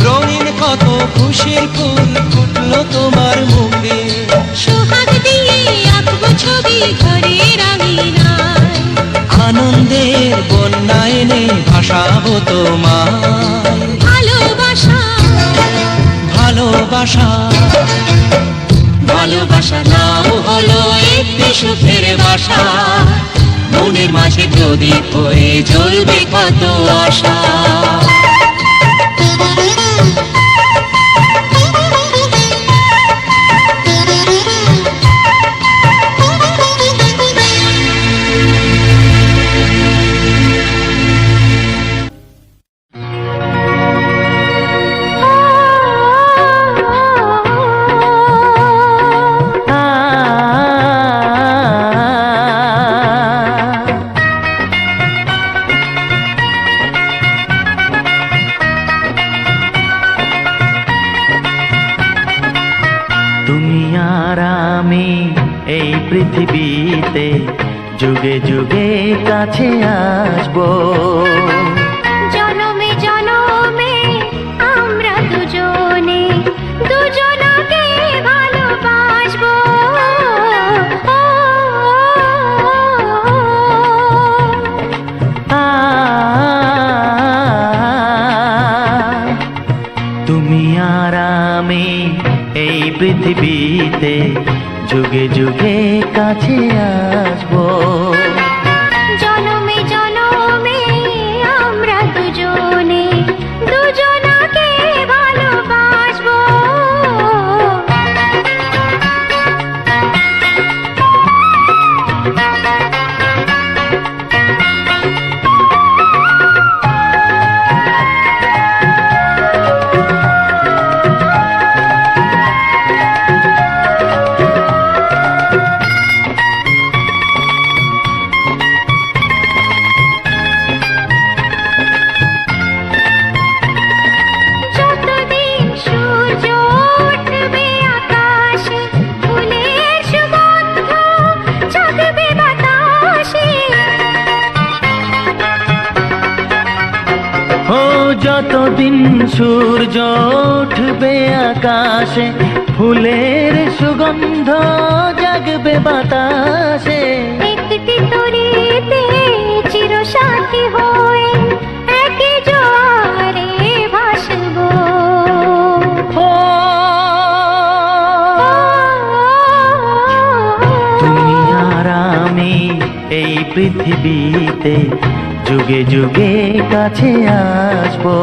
রঙিন কত খুশির ফুল ফুটলো তোমার মুখে। সোহাগ দিয়ে আঁকবো ছবি ঘরের আঙিনায়, আনন্দের বন্যা এনে ভাসাবো তোমায়। ভালোবাসা ভালোবাসা ভালোবাসা নাম হলো একটি সুখের বাসা। মনের মাঝে প্রদীপ হয়ে জ্বলবে কত আশা। তুমি আর আমি এই পৃথিবীতে যুগে যুগে কাছে আসবো। জনমে জনমে আমরা দুজনে দুজনকে ভালোবাসবো। তুমি আর আমি এই পৃথিবীতে যুগে যুগে কাছে আসবো। জনমে জনমে আমরা দুজনে দুজনকে ভালোবাসবো। যতদিন সূর্য উঠবে আকাশে, ফুলের সুগন্ধ জাগবে বাতাসে। ও যতদিন সূর্য উঠবে আকাশে, ফুলের সুগন্ধ জাগবে বাতাসে। একটি তরিতে চিরসাথী হয়ে একই জোয়ারে ভাসবো। ও তুমি আর আমি এই পৃথিবীতে যুগে যুগে কাছে আসবো।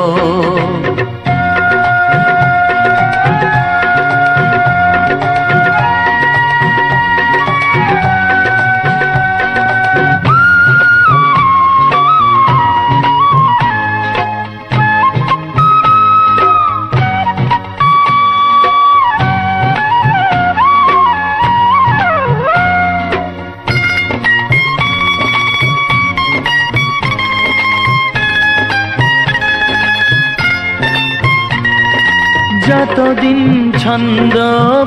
যতদিন ছন্দ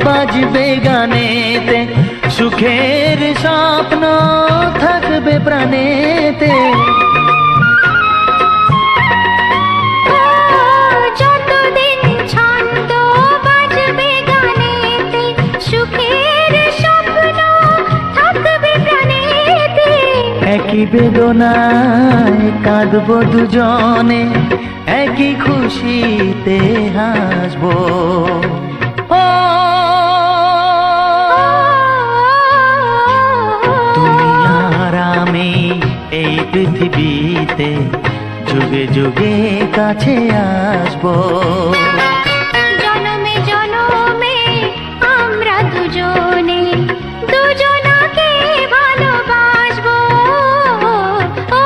বাজবে গানেতে, সুখের স্বপ্ন থাকবে প্রাণেতে। একই বেদনায় কাঁদবো দুজনে, একই খুশিতে হাসবো। ও তুমি আর আমি এই পৃথিবীতে যুগে যুগে কাছে আসবো। জনমে জনমে আমরা দুজনে দুজনাকে ভালোবাসবো। ও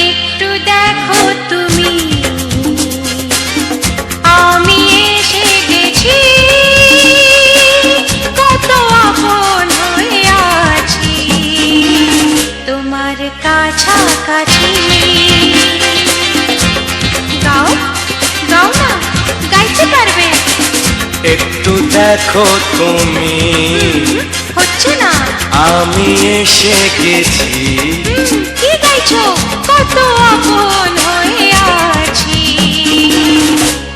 একটু দেখো তুমি, আমি এসে গেছি, কত আপন হয়ে আছি তোমার কাছাকাছি। গাও গাও না, গাইতে পারবে? একটু দেখো তুমি, হচ্ছে না। আমি এসে গেছি, কি গাইছো? কত আপন হয়ে আছি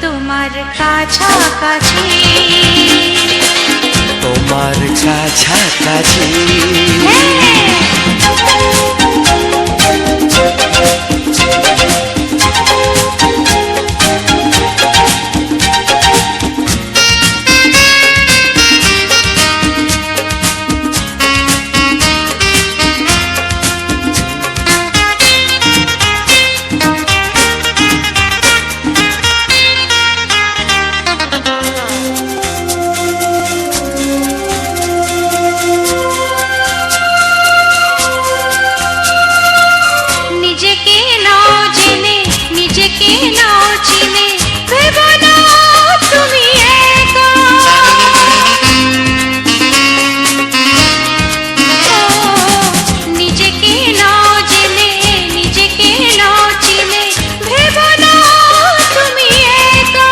তোমার কাছাকাছি। তোমার কাছাকাছি। নিজেকে নাও জেনে, নিজেকে নাও চিনে, ভেবো না তুমি একা। নিজেকে নাও জেনে, নিজেকে নাও চিনে, ভেবো না তুমি একা।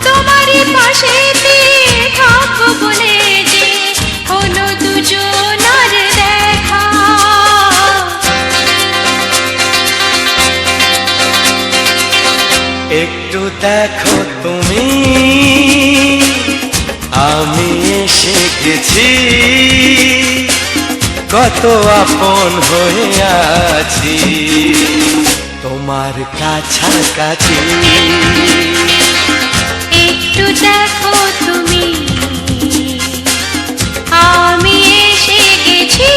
তোমারই পাশেতে থাকবো বলে যে হলো দুজনার দেখা। একটু দেখো তুমি, আমি এসে গেছি, কত আপন হয়ে আছি তোমার কাছাকাছি। একটু দেখো তুমি, আমি এসে গেছি,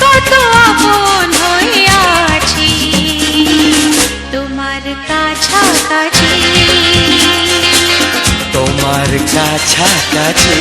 কত আপন হয়ে আছি তোমার কাছাকাছি। তোমার কাছাকাছি।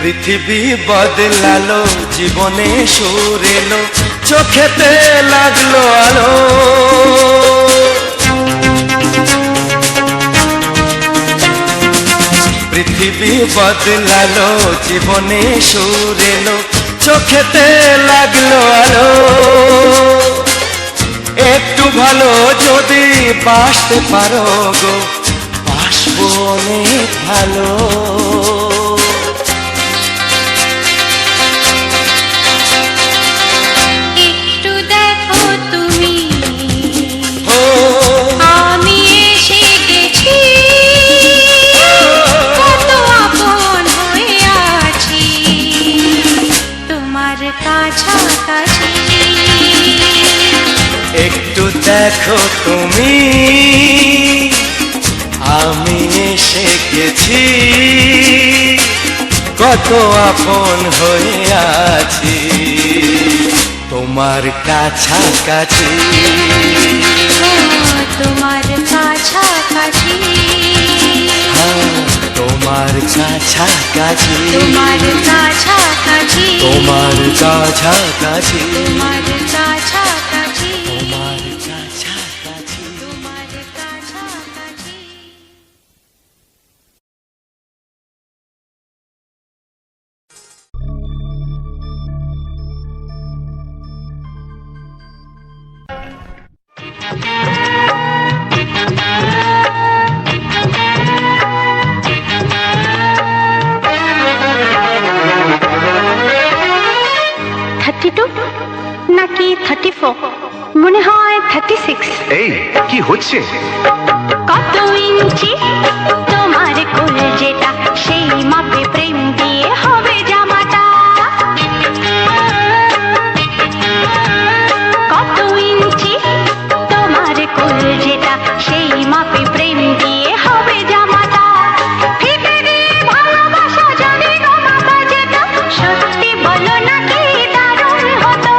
পৃথিবী বদলালো, জীবনে সুর এলো, চোখেতে লাগলো আলো। পৃথিবী বদলালো, জীবনে সুর এলো, চোখেতে লাগলো আলো। একটু ভালো যদি বাসতে পারো গো, বাসবো অনেক ভালো। একটু দেখো তুমি, ও আমি এসে গেছি, দেখো তুমি আমি এসে গেছি, কত আপন হয়ে আছি তোমার কাছাকাছি। তোমার কাছাকাছি, তোমার কাছাকাছি, তোমার কাছাকাছি, তোমার কাছাকাছি, তোমার কাছাকাছি, তোমার কাছাকাছি। তোমার কাছাকাছি। নাকি 34, মনে হয় 36। এই কি হচ্ছে? কত ইঞ্চি তোমার কোল যেটা, সেই মাপে প্রেম দিয়ে হবে জামাটা। কত ইঞ্চি তোমার কোল যেটা, সেই মাপে প্রেম দিয়ে হবে জামাটা। ফিতে দিয়ে ভালোবাসা যদি গো মাপা যেত, সত্যি বলো নাকি দারুণ হতো,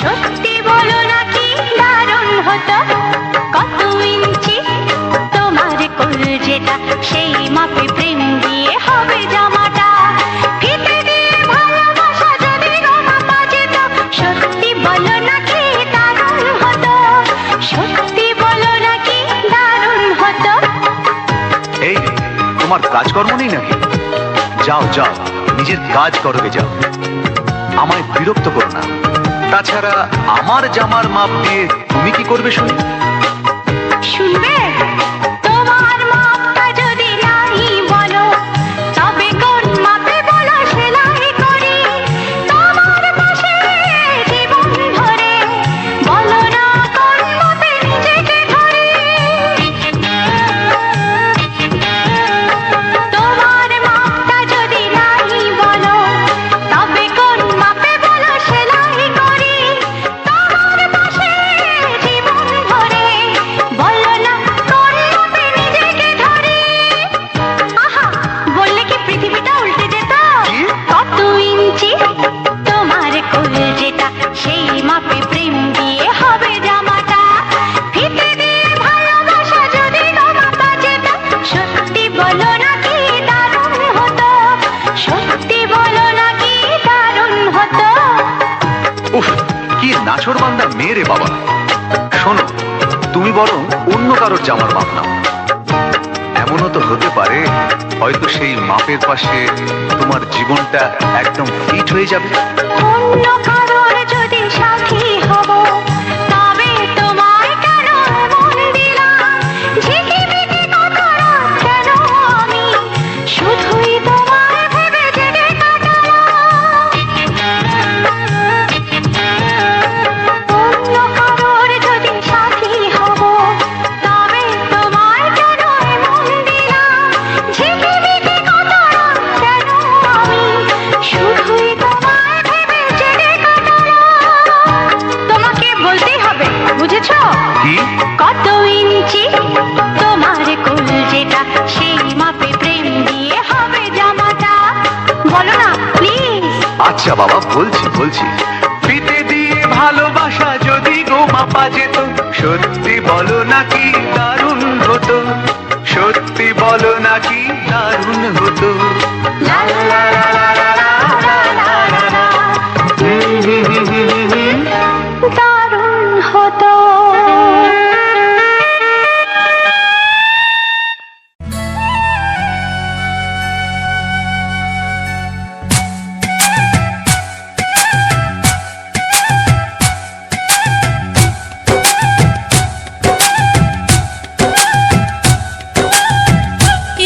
সত্যি বলো নাকি দারুণ হতো। কত ইঞ্চি তোমার কোল যেটা, সেই মাপে প্রেম দিয়ে হবে জামাটা। ফিতে দিয়ে ভালোবাসা যদি গো মাপা যেত, সত্যি বলো নাকি দারুণ হতো, সত্যি বলো নাকি দারুণ হতো। এই তোমার কাজকর্ম নেই নাকি? যাও যাও, নিজের কাজ করবে যাও, আমায় বিরক্ত করো না। তাছাড়া আমার জামার মাপ দিয়ে তুমি কি করবে শুনি? শুনবে? তোমার মাপটা যদি নাই বলো, তবে কোন মাপে বলো সেলাই করি তোমার পাশে জীবন ধরে। বলো না কোন মাপে নিজেকে ধরি। তোমার মাপটা যদি নাই বলো, তবে কোন মাপে বলো সেলাই করি তোমার পাশে জীবন ধরে। বলো না কোন মাপে নিজেকে ধরি। আহা, বললে কি পৃথিবীটা উল্টে যেত? কত ইঞ্চি তোমার কোল যেটা, সেই মাপে প্রেম দিয়ে হবে জামাটা। ফিতে দিয়ে ভালোবাসা যদি গো মাপা যেত, সত্যি বলো নাকি দারুণ হতো, সত্যি বলো নাকি দারুণ হতো। উফ, কি নাছোড়বান্দা মেয়ে রে বাবা। শোনো, তুমি বরং অন্য কারোর জামার মাপ নাও। এমনও তো হতে পারে হয়তো সেই মাপের পাশে তোমার জীবনটা একদম ফিট হয়ে যাবে। অন্য কারোর যদি সাথী হব, তবে তোমায় কেন মন দিলাম? ঝিকিমিকি কত রাত কেন আমি শুধুই তোমায় ভেবে জেগে কাটালাম। অন্য কারোর যদি সাথী হব, তবে তোমায় কেন মন দিলাম? ঝিকিমিকি কত রাত কেন আমি শুধুই তোমায় ভেবে জেগে কাটালাম। তোমাকে বলতেই হবে, বুঝেছো? কি? কত ইঞ্চি তোমার কোল যেটা, সেই মাপে প্রেম দিয়ে হবে জামাটা। বলো না প্লিজ। আচ্ছা বাবা, বলছি বলছি। ফিতে দিয়ে ভালোবাসা যদি গো মাপা যেত, সত্যি বলো নাকি দারুণ হতো, সত্যি বলো নাকি দারুণ হতো। লা লা লা লা লা লা লা লা লা। দারুণ হতো।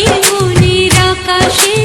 এই মনের আকাশে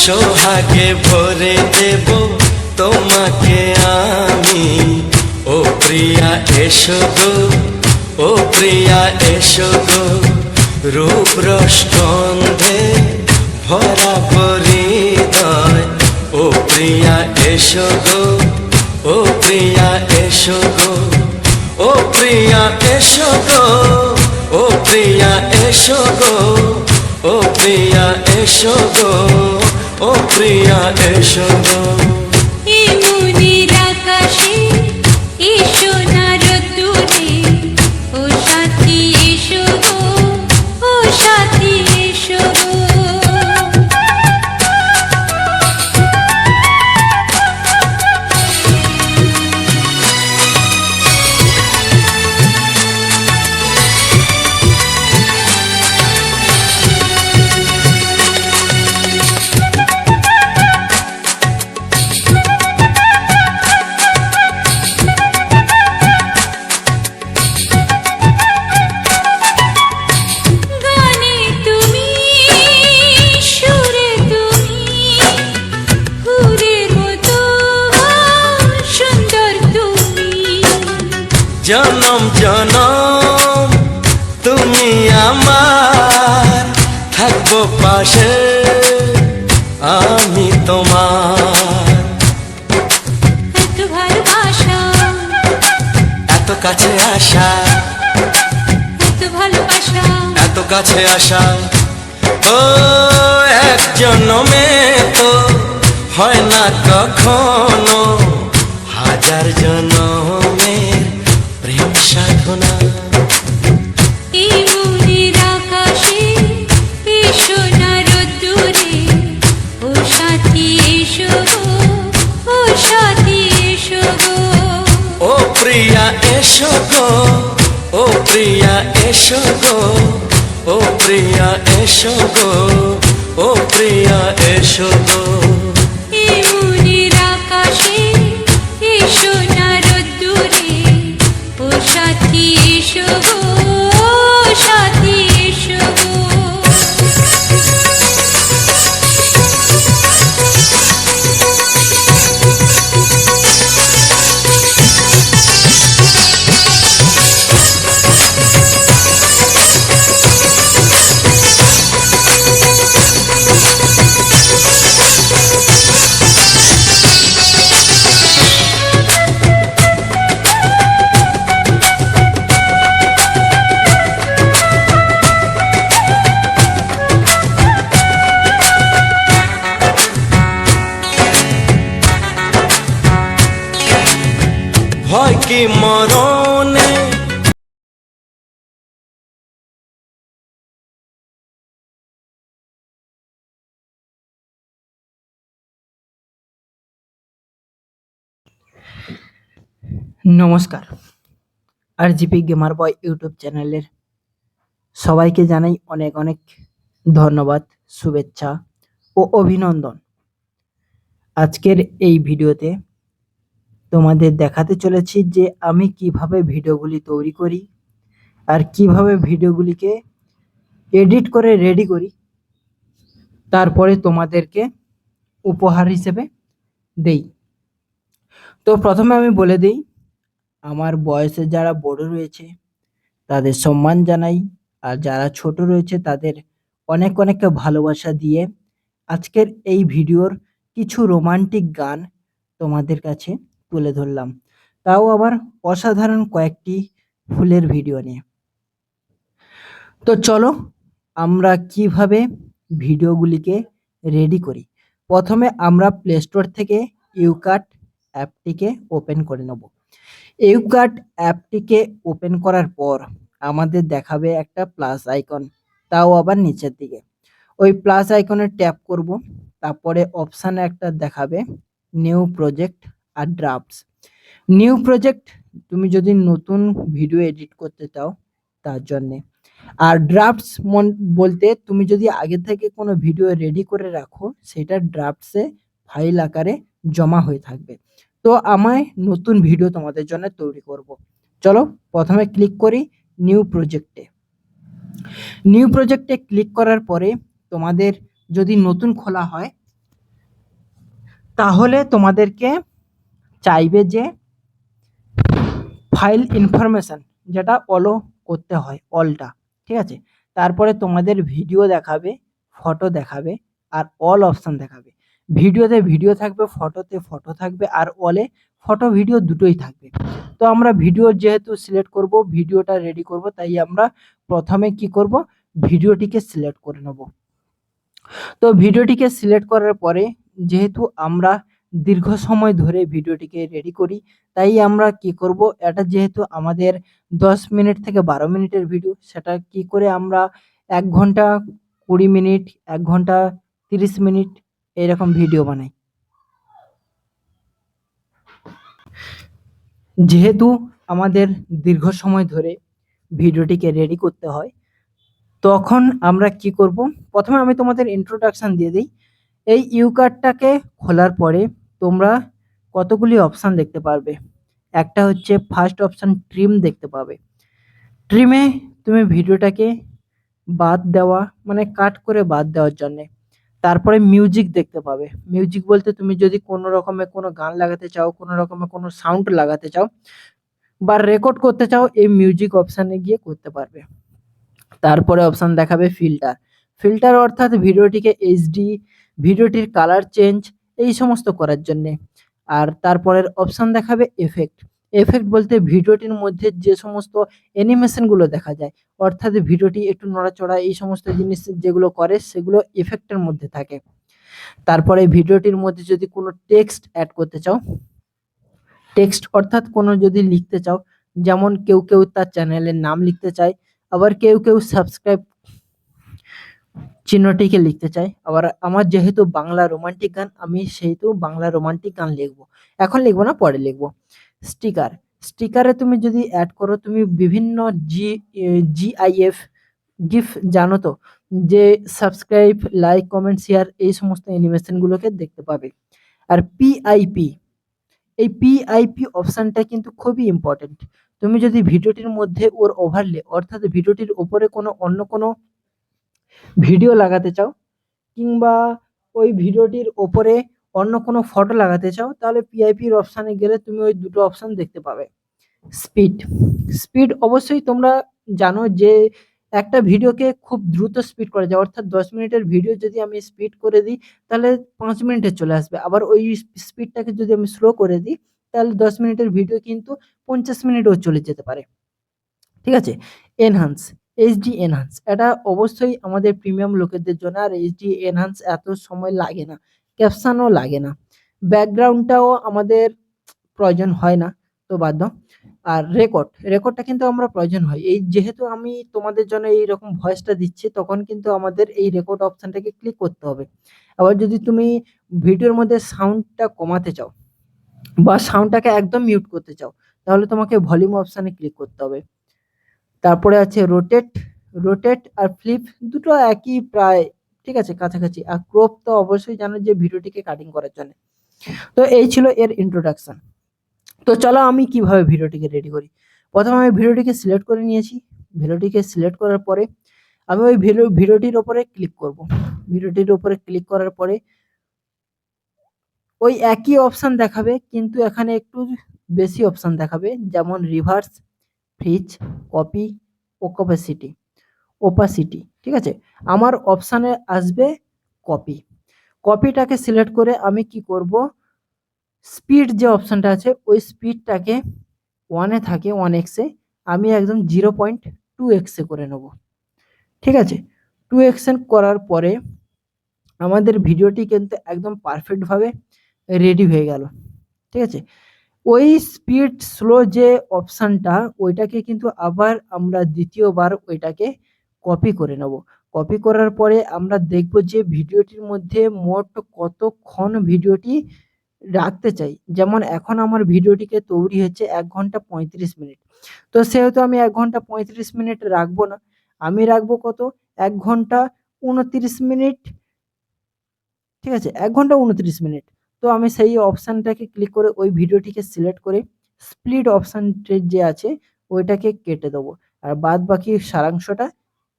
সোহাগে ভরে দেব তোমাকে আমি। ও প্রিয়া এসো গো, ও প্রিয়া এসো গো, রূপ রস গন্ধে ভরা হৃদয়। ও প্রিয়া এসো গো, ও প্রিয়া এসো গো, ও প্রিয়া এসো গো, ও প্রিয়া এসো গো, ও প্রিয়া এসো গো, ও প্রিয়া এসো গো। এই মনের আকাশে এসো না রোদ্দুরে, ও সাথী এসো গো, ও সাথী এসো গো। গানে তুমি, সুরে তুমি, ফুলের মতো সুন্দর তুমি। জনম জনম তুমি আমার, থাকবো পাশে আমি তোমার। এত ভালোবাসা, এত কাছে আসা, এত ভালোবাসা, এত কাছে আসা, ও এক জন্মে তো হয় না কখনো, হাজার জন্মের প্রেম সাধনা। এই মনের আকাশে এসো না রোদ্দুরে, ও সাথী এসো গো, ও সাথী এসো গো। ও প্রিয়া এসো গো, ও প্রিয়া এসো গো, ও প্রিয়া এসো গো, ও প্রিয়া এসো গো। এই মনের আকাশে এসো না রোদ্দুরে, ও সাথী এসো গো, ও সাথী এসো গো। ভয় কি মরণে, নমস্কার, আরজিপি গেমার বয় ইউটিউব চ্যানেলের সবাইকে জানাই অনেক অনেক ধন্যবাদ, শুভেচ্ছা ও অভিনন্দন। আজকের এই ভিডিওতে তোমাদের দেখাতে চলেছি যে আমি কিভাবে ভিডিওগুলি তৈরি করি আর কিভাবে ভিডিওগুলিকে এডিট করে রেডি করি, তারপরে তোমাদেরকে উপহার হিসেবে দেই। তো প্রথমে আমি বলে দিই, আমার বয়সে যারা বড় রয়েছে তাদের সম্মান জানাই, আর যারা ছোট রয়েছে তাদের অনেক অনেক ভালোবাসা দিয়ে আজকের এই ভিডিওর কিছু রোমান্টিক গান তোমাদের কাছে তুলে ধরলাম, তাও আবার অসাধারণ কয়েকটি ফুলের ভিডিও নিয়ে। তো চলো আমরা কিভাবে ভিডিওগুলিকে রেডি করি। প্রথমে আমরা প্লে স্টোর থেকে ইউকাট অ্যাপটিকে ওপেন করে নেব। ইউকাট অ্যাপটিকে ওপেন করার পর আমাদের দেখাবে একটা প্লাস আইকন, তাও আবার নিচের দিকে। ওই প্লাস আইকনে ট্যাপ করব, তারপরে অপশানে একটা দেখাবে নিউ প্রজেক্ট আর ড্রাফটস। নিউ প্রজেক্ট তুমি যদি নতুন ভিডিও এডিট করতে চাও তার জন্যে, আর ড্রাফটস বলতে তুমি যদি আগে থেকে কোনো ভিডিও রেডি করে রাখো সেটা ড্রাফটসে ফাইল আকারে জমা হয়ে থাকবে। তো আমায় নতুন ভিডিও তোমাদের জন্য তৈরি করব। চলো প্রথমে ক্লিক করি নিউ প্রজেক্টে। নিউ প্রজেক্টে ক্লিক করার পরে তোমাদের যদি নতুন খোলা হয় তাহলে তোমাদেরকে চাইবে যে ফাইল ইনফরমেশন, যেটা অলও করতে হয়, অলটা, ঠিক আছে। তারপরে তোমাদের ভিডিও দেখাবে, ফটো দেখাবে, আর অল অপশন দেখাবে। ভিডিওতে ভিডিও থাকবে, ফটোতে ফটো থাকবে, আর অলে ফটো ভিডিও দুটোই থাকবে। তো আমরা ভিডিও যেহেতু সিলেক্ট করব, ভিডিওটা রেডি করব, তাই আমরা প্রথমে কি করব, ভিডিওটিকে সিলেক্ট করে নেব। তো ভিডিওটিকে সিলেক্ট করার পরে যেহেতু আমরা দীর্ঘ সময় ধরে ভিডিওটিকে রেডি করি, তাই আমরা কি করব, এটা যেহেতু আমাদের 10 মিনিট থেকে 12 মিনিটের ভিডিও, সেটা কি করে আমরা 1 ঘন্টা 20 মিনিট, 1 ঘন্টা 30 মিনিট এরকম ভিডিও বানাই। যেহেতু আমাদের দীর্ঘ সময় ধরে ভিডিওটিকে রেডি করতে হয়, তখন আমরা কি করব, প্রথমে আমি তোমাদের ইন্ট্রোডাকশন দিয়ে দিই। এই ইউকার্টটাকে খোলার পরে তোমরা কতগুলি অপশান দেখতে পারবে। একটা হচ্ছে ফার্স্ট অপশান ট্রিম দেখতে পাবে। ট্রিমে তুমি ভিডিওটাকে বাদ দেওয়া, মানে কাট করে বাদ দেওয়ার জন্যে। তারপরে মিউজিক দেখতে পাবে। মিউজিক বলতে তুমি যদি কোনো রকমের কোনো গান লাগাতে চাও, কোনো রকমের কোনো সাউন্ড লাগাতে চাও বা রেকর্ড করতে চাও, এই মিউজিক অপশানে গিয়ে করতে পারবে। তারপরে অপশান দেখাবে ফিল্টার। ফিল্টার অর্থাৎ ভিডিওটিকে এইচডি, ভিডিওটির কালার চেঞ্জ, এই সমস্ত করার জন্যে। আর তারপরের অপশান দেখাবে এফেক্ট। এফেক্ট বলতে ভিডিওটির মধ্যে যে সমস্ত অ্যানিমেশনগুলো দেখা যায়, অর্থাৎ ভিডিওটি একটু নড়াচড়া, এই সমস্ত জিনিস যেগুলো করে সেগুলো এফেক্টের মধ্যে থাকে। তারপরে ভিডিওটির মধ্যে যদি কোনো টেক্সট অ্যাড করতে চাও, টেক্সট অর্থাৎ কোনো যদি লিখতে চাও, যেমন কেউ কেউ তার চ্যানেলের নাম লিখতে চায়, আবার কেউ কেউ সাবস্ক্রাইব চিহ্নটিকে লিখতে চাই। আবার আমার যেহেতু বাংলা রোমান্টিক গান, আমি সেহেতু বাংলা রোমান্টিক গান লিখবো, এখন লিখবো না, পরে লিখবো। স্টিকার, স্টিকারে তুমি যদি অ্যাড করো, তুমি বিভিন্ন জিআইএফ গিফ জানো তো, যে সাবস্ক্রাইব, লাইক, কমেন্ট, শেয়ার, এই সমস্ত অ্যানিমেশনগুলোকে দেখতে পাবে। আর পিআইপি, এই পিআইপি অপশানটা কিন্তু খুবই ইম্পর্টেন্ট। তুমি যদি ভিডিওটির মধ্যে ওর ওভারলে, অর্থাৎ ভিডিওটির উপরে কোনো অন্য কোনো ভিডিও লাগাতে চাও, কিংবা ওই ভিডিওটির ওপরে অন্য কোনো ফটো লাগাতে চাও, তাহলে পিআইপির অপশানে গেলে তুমি ওই দুটো অপশান দেখতে পাবে। স্পিড, স্পিড অবশ্যই তোমরা জানো যে একটা ভিডিওকে খুব দ্রুত স্পিড করা যায়, অর্থাৎ 10 মিনিটের ভিডিও যদি আমি স্পিড করে দিই, তাহলে 5 মিনিটে চলে আসবে। আবার ওই স্পিডটাকে যদি আমি স্লো করে দিই, তাহলে 10 মিনিটের ভিডিও কিন্তু 50 মিনিটও চলে যেতে পারে, ঠিক আছে। এনহান্স, এইচডি এনহান্স, এটা অবশ্যই আমাদের প্রিমিয়াম লোকেদের জন্য। আর এইচডি এনহান্স এত সময় লাগে না, ক্যাপশনও লাগে না, ব্যাকগ্রাউন্ডটাও আমাদের প্রয়োজন হয় না, তো বাদ দাও। আর রেকর্ড, রেকর্ডটা কিন্তু আমরা প্রয়োজন হয়, এই যেহেতু আমি তোমাদের জন্য এইরকম ভয়েসটা দিচ্ছি, তখন কিন্তু আমাদের এই রেকর্ড অপশানটাকে ক্লিক করতে হবে। আবার যদি তুমি ভিডিওর মধ্যে সাউন্ডটা কমাতে চাও বা সাউন্ডটাকে একদম মিউট করতে চাও, তাহলে তোমাকে ভলিউম অপশানে ক্লিক করতে হবে। তারপরে আছে রোটেট, রোটেট আর ফ্লিপ দুটো একই প্রায়, ঠিক আছে, কাছাকাছি। আর ক্রপ তো অবশ্যই জানো যে ভিডিওটিকে কাটিং করার জন্য। তো এই ছিল এর ইন্ট্রোডাকশন। তো চলো আমি কিভাবে ভিডিওটিকে রেডি করি। প্রথমে আমি ভিডিওটিকে সিলেক্ট করে নিয়েছি। ভিডিওটিকে সিলেক্ট করার পরে আমি ওই ভিডিওটির ওপরে ক্লিক করব। ভিডিওটির ওপরে ক্লিক করার পরে ওই একই অপশান দেখাবে, কিন্তু এখানে একটু বেশি অপশান দেখাবে, যেমন reverse, freeze, copy, opacity, opacity, ঠিক আছে। আমার অপশানে আসবে কপি। কপিটাকে সিলেক্ট করে আমি কি করব, স্পিড যে অপশানটা আছে, ওই স্পিডটাকে 1-এ থাকে 1x-এ, আমি একদম 0.2x-এ করে নেব, ঠিক আছে। 2x করার পরে আমাদের ভিডিওটি কিন্তু একদম পারফেক্টভাবে রেডি হয়ে গেল, ঠিক আছে। ওই স্পিড স্লো যে অপশানটা, ওইটাকে কিন্তু আবার আমরা দ্বিতীয়বার ওইটাকে কপি করে নেব। কপি করার পরে আমরা দেখব যে ভিডিওটির মধ্যে মোট কতক্ষণ ভিডিওটি রাখতে চাই। যেমন এখন আমার ভিডিওটিকে তৈরি হচ্ছে 1 ঘন্টা 35 মিনিট। তো সেহেতু আমি 1 ঘন্টা 35 মিনিট রাখবো না, আমি রাখবো কত, 1 ঘন্টা 29 মিনিট, ঠিক আছে, 1 ঘন্টা 29 মিনিট। তো আমি সেই অপশানটাকে ক্লিক করে ওই ভিডিওটিকে সিলেক্ট করে স্প্লিট অপশানটি যে আছে ওইটাকে কেটে দেবো, আর বাদ বাকি সারাংশটা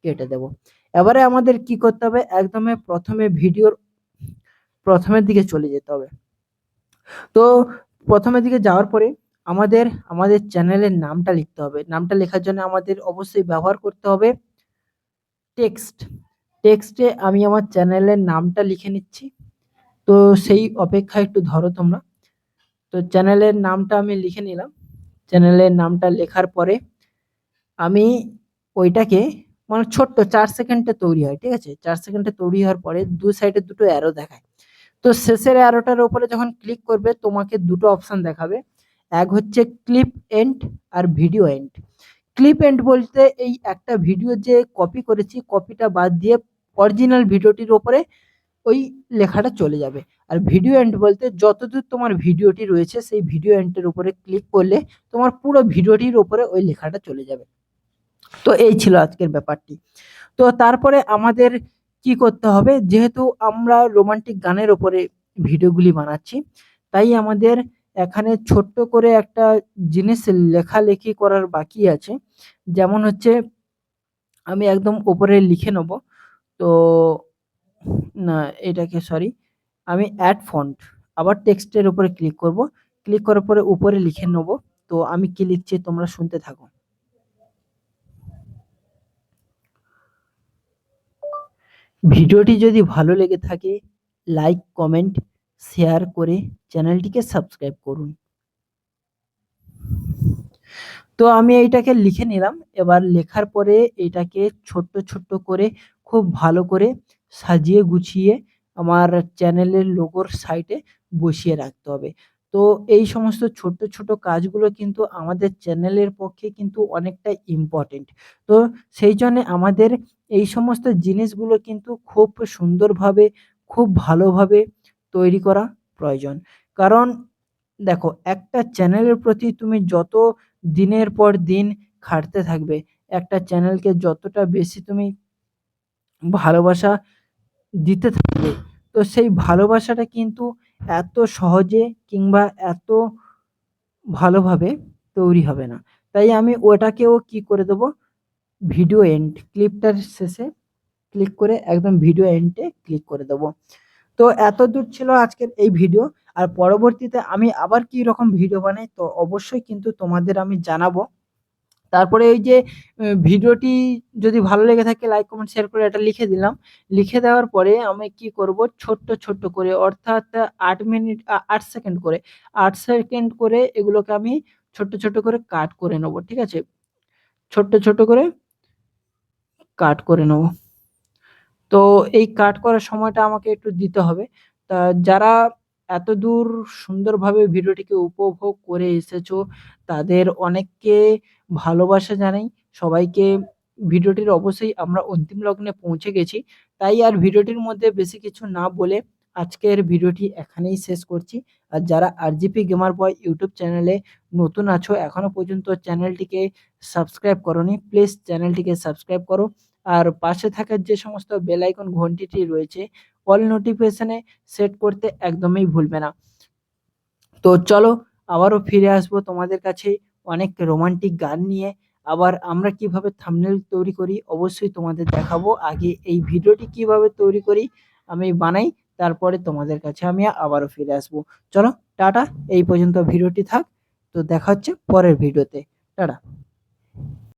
কেটে দেবো। এবারে আমাদের কি করতে হবে, একদমই প্রথমে ভিডিওর প্রথমের দিকে চলে যেতে হবে। তো প্রথমের দিকে যাওয়ার পরে আমাদের চ্যানেলের নামটা লিখতে হবে। নামটা লেখার জন্য আমাদের অবশ্যই ব্যবহার করতে হবে টেক্সট। টেক্সটে আমি আমার চ্যানেলের নামটা লিখে নিচ্ছি। তো সেই অপেক্ষা একটু ধরো তোমরা। তো চ্যানেলের নামটা আমি লিখে নিলাম। চ্যানেলের নামটা লেখার পরে আমি ওইটাকে মানে ছোট্ট 4 সেকেন্ডে তৈরি হয়, ঠিক আছে? 4 সেকেন্ডে তৈরি হওয়ার পরে 2 সাইডে দুটো অ্যারো দেখায়। তো শেষের অ্যারোটার উপরে যখন ক্লিক করবে তোমাকে দুটো অপশন দেখাবে। এক হচ্ছে ক্লিপ এন্ড আর ভিডিও এন্ড। ক্লিপ এন্ড বলতে এই একটা ভিডিও যে কপি করেছি কপিটা বাদ দিয়ে অরিজিনাল ভিডিওটির উপরে ওই লেখাটা চলে যাবে। আর ভিডিও এন্ড বলতে যতদূর তোমার ভিডিওটি রয়েছে সেই ভিডিও এন্ডের উপরে ক্লিক করলে তোমার পুরো ভিডিওটির উপরে ওই লেখাটা চলে যাবে। তো এই ছিল আজকের ব্যাপারটি। তো তারপরে আমাদের কি করতে হবে, যেহেতু আমরা রোমান্টিক গানের ওপরে ভিডিওগুলি বানাচ্ছি, তাই আমাদের এখানে ছোট্ট করে একটা জিনিস লেখালেখি করার বাকি আছে। যেমন হচ্ছে আমি একদম ওপরে লিখে নেব। তো না, এটাকে সরি, আমি অ্যাড ফন্ট আবার টেক্সটের উপরে ক্লিক করব। ক্লিক করার পরে উপরে লিখে নেব। তো আমি কি লিখছি তোমরা শুনতে থাকো। ভিডিওটি যদি ভালো লেগে থাকে লাইক, কমেন্ট, শেয়ার করে চ্যানেলটিকে সাবস্ক্রাইব করুন। তো আমি এইটাকে লিখে নিলাম। এবার লেখার পরে এটাকে ছোট্ট ছোট্ট করে খুব ভালো করে সাজিয়ে গুছিয়ে আমার চ্যানেলের লোগোর সাইডে বসিয়ে রাখতে হবে। তো এই সমস্ত ছোট্ট ছোট কাজগুলো কিন্তু আমাদের চ্যানেলের পক্ষে কিন্তু অনেকটা ইম্পর্টেন্ট। তো সেই জন্যে আমাদের এই সমস্ত জিনিসগুলো কিন্তু খুব সুন্দরভাবে খুব ভালোভাবে তৈরি করা প্রয়োজন। কারণ দেখো, একটা চ্যানেলের প্রতি তুমি যত দিনের পর দিন খাটতে থাকবে, একটা চ্যানেলকে যতটা বেশি তুমি ভালোবাসা দিতে থাকবে, তো সেই ভালোবাসাটা কিন্তু এত সহজে কিংবা এত ভালোভাবে তৈরি হবে না। তাই আমি ওটাকেও কি করে দেবো, ভিডিও এন্ড ক্লিপটার শেষে ক্লিক করে একদম ভিডিও এন্ডে ক্লিক করে দেবো। তো এতদূর ছিল আজকের এই ভিডিও। আর পরবর্তীতে আমি আবার কি রকম ভিডিও বানাই তো অবশ্যই কিন্তু তোমাদের আমি জানাবো। তারপরে ওই যে ভিডিওটি যদি ভালো লেগে থাকে লাইক, কমেন্ট, শেয়ার করে এটা লিখে দিলাম। লিখে দেওয়ার পরে আমি কি করব, ছোট্ট ছোট্ট করে অর্থাৎ 8 সেকেন্ড করে 8 সেকেন্ড করে এগুলোকে আমি ছোট্ট ছোট্ট করে কাট করে নেব, ঠিক আছে? ছোট্ট ছোট্ট করে কাট করে নেব। তো এই কাট করার সময়টা আমাকে একটু দিতে হবে। তা যারা এতদূর সুন্দরভাবে ভিডিওটিকে উপভোগ করে এসেছো তাদের অনেককে ভালোবাসা জানাই। সবাইকে ভিডিওটির অবশ্যই আমরা অন্তিম লগ্নে পৌঁছে গেছি। তাই আর ভিডিওটির মধ্যে বেশি কিছু না বলে আজকের ভিডিওটি এখানেই শেষ করছি। আর যারা আরজিপি গেমার বয় ইউটিউব চ্যানেলে নতুন আছো, এখনো পর্যন্ত চ্যানেলটিকে সাবস্ক্রাইব করোনি, প্লিজ চ্যানেলটিকে সাবস্ক্রাইব করো। আর পাশে থাকা যে সমস্ত বেল আইকন ঘন্টিটি রয়েছে অল নোটিফিকেশনে সেট করতে একদমই ভুলবে না। তো চলো আবারও ফিরে আসবো তোমাদের কাছে অনেক রোমান্টিক গান নিয়ে। আবার আমরা কিভাবে থাম্বনেল তৈরি করি অবশ্যই তোমাদের দেখাবো। আগে এই ভিডিওটি কিভাবে তৈরি করি আমি বানাই, তারপরে তোমাদের কাছে আমি আবারও ফিরে আসবো। চলো টাটা, এই পর্যন্ত ভিডিওটি থাক। তো দেখা হচ্ছে পরের ভিডিওতে। টাটা।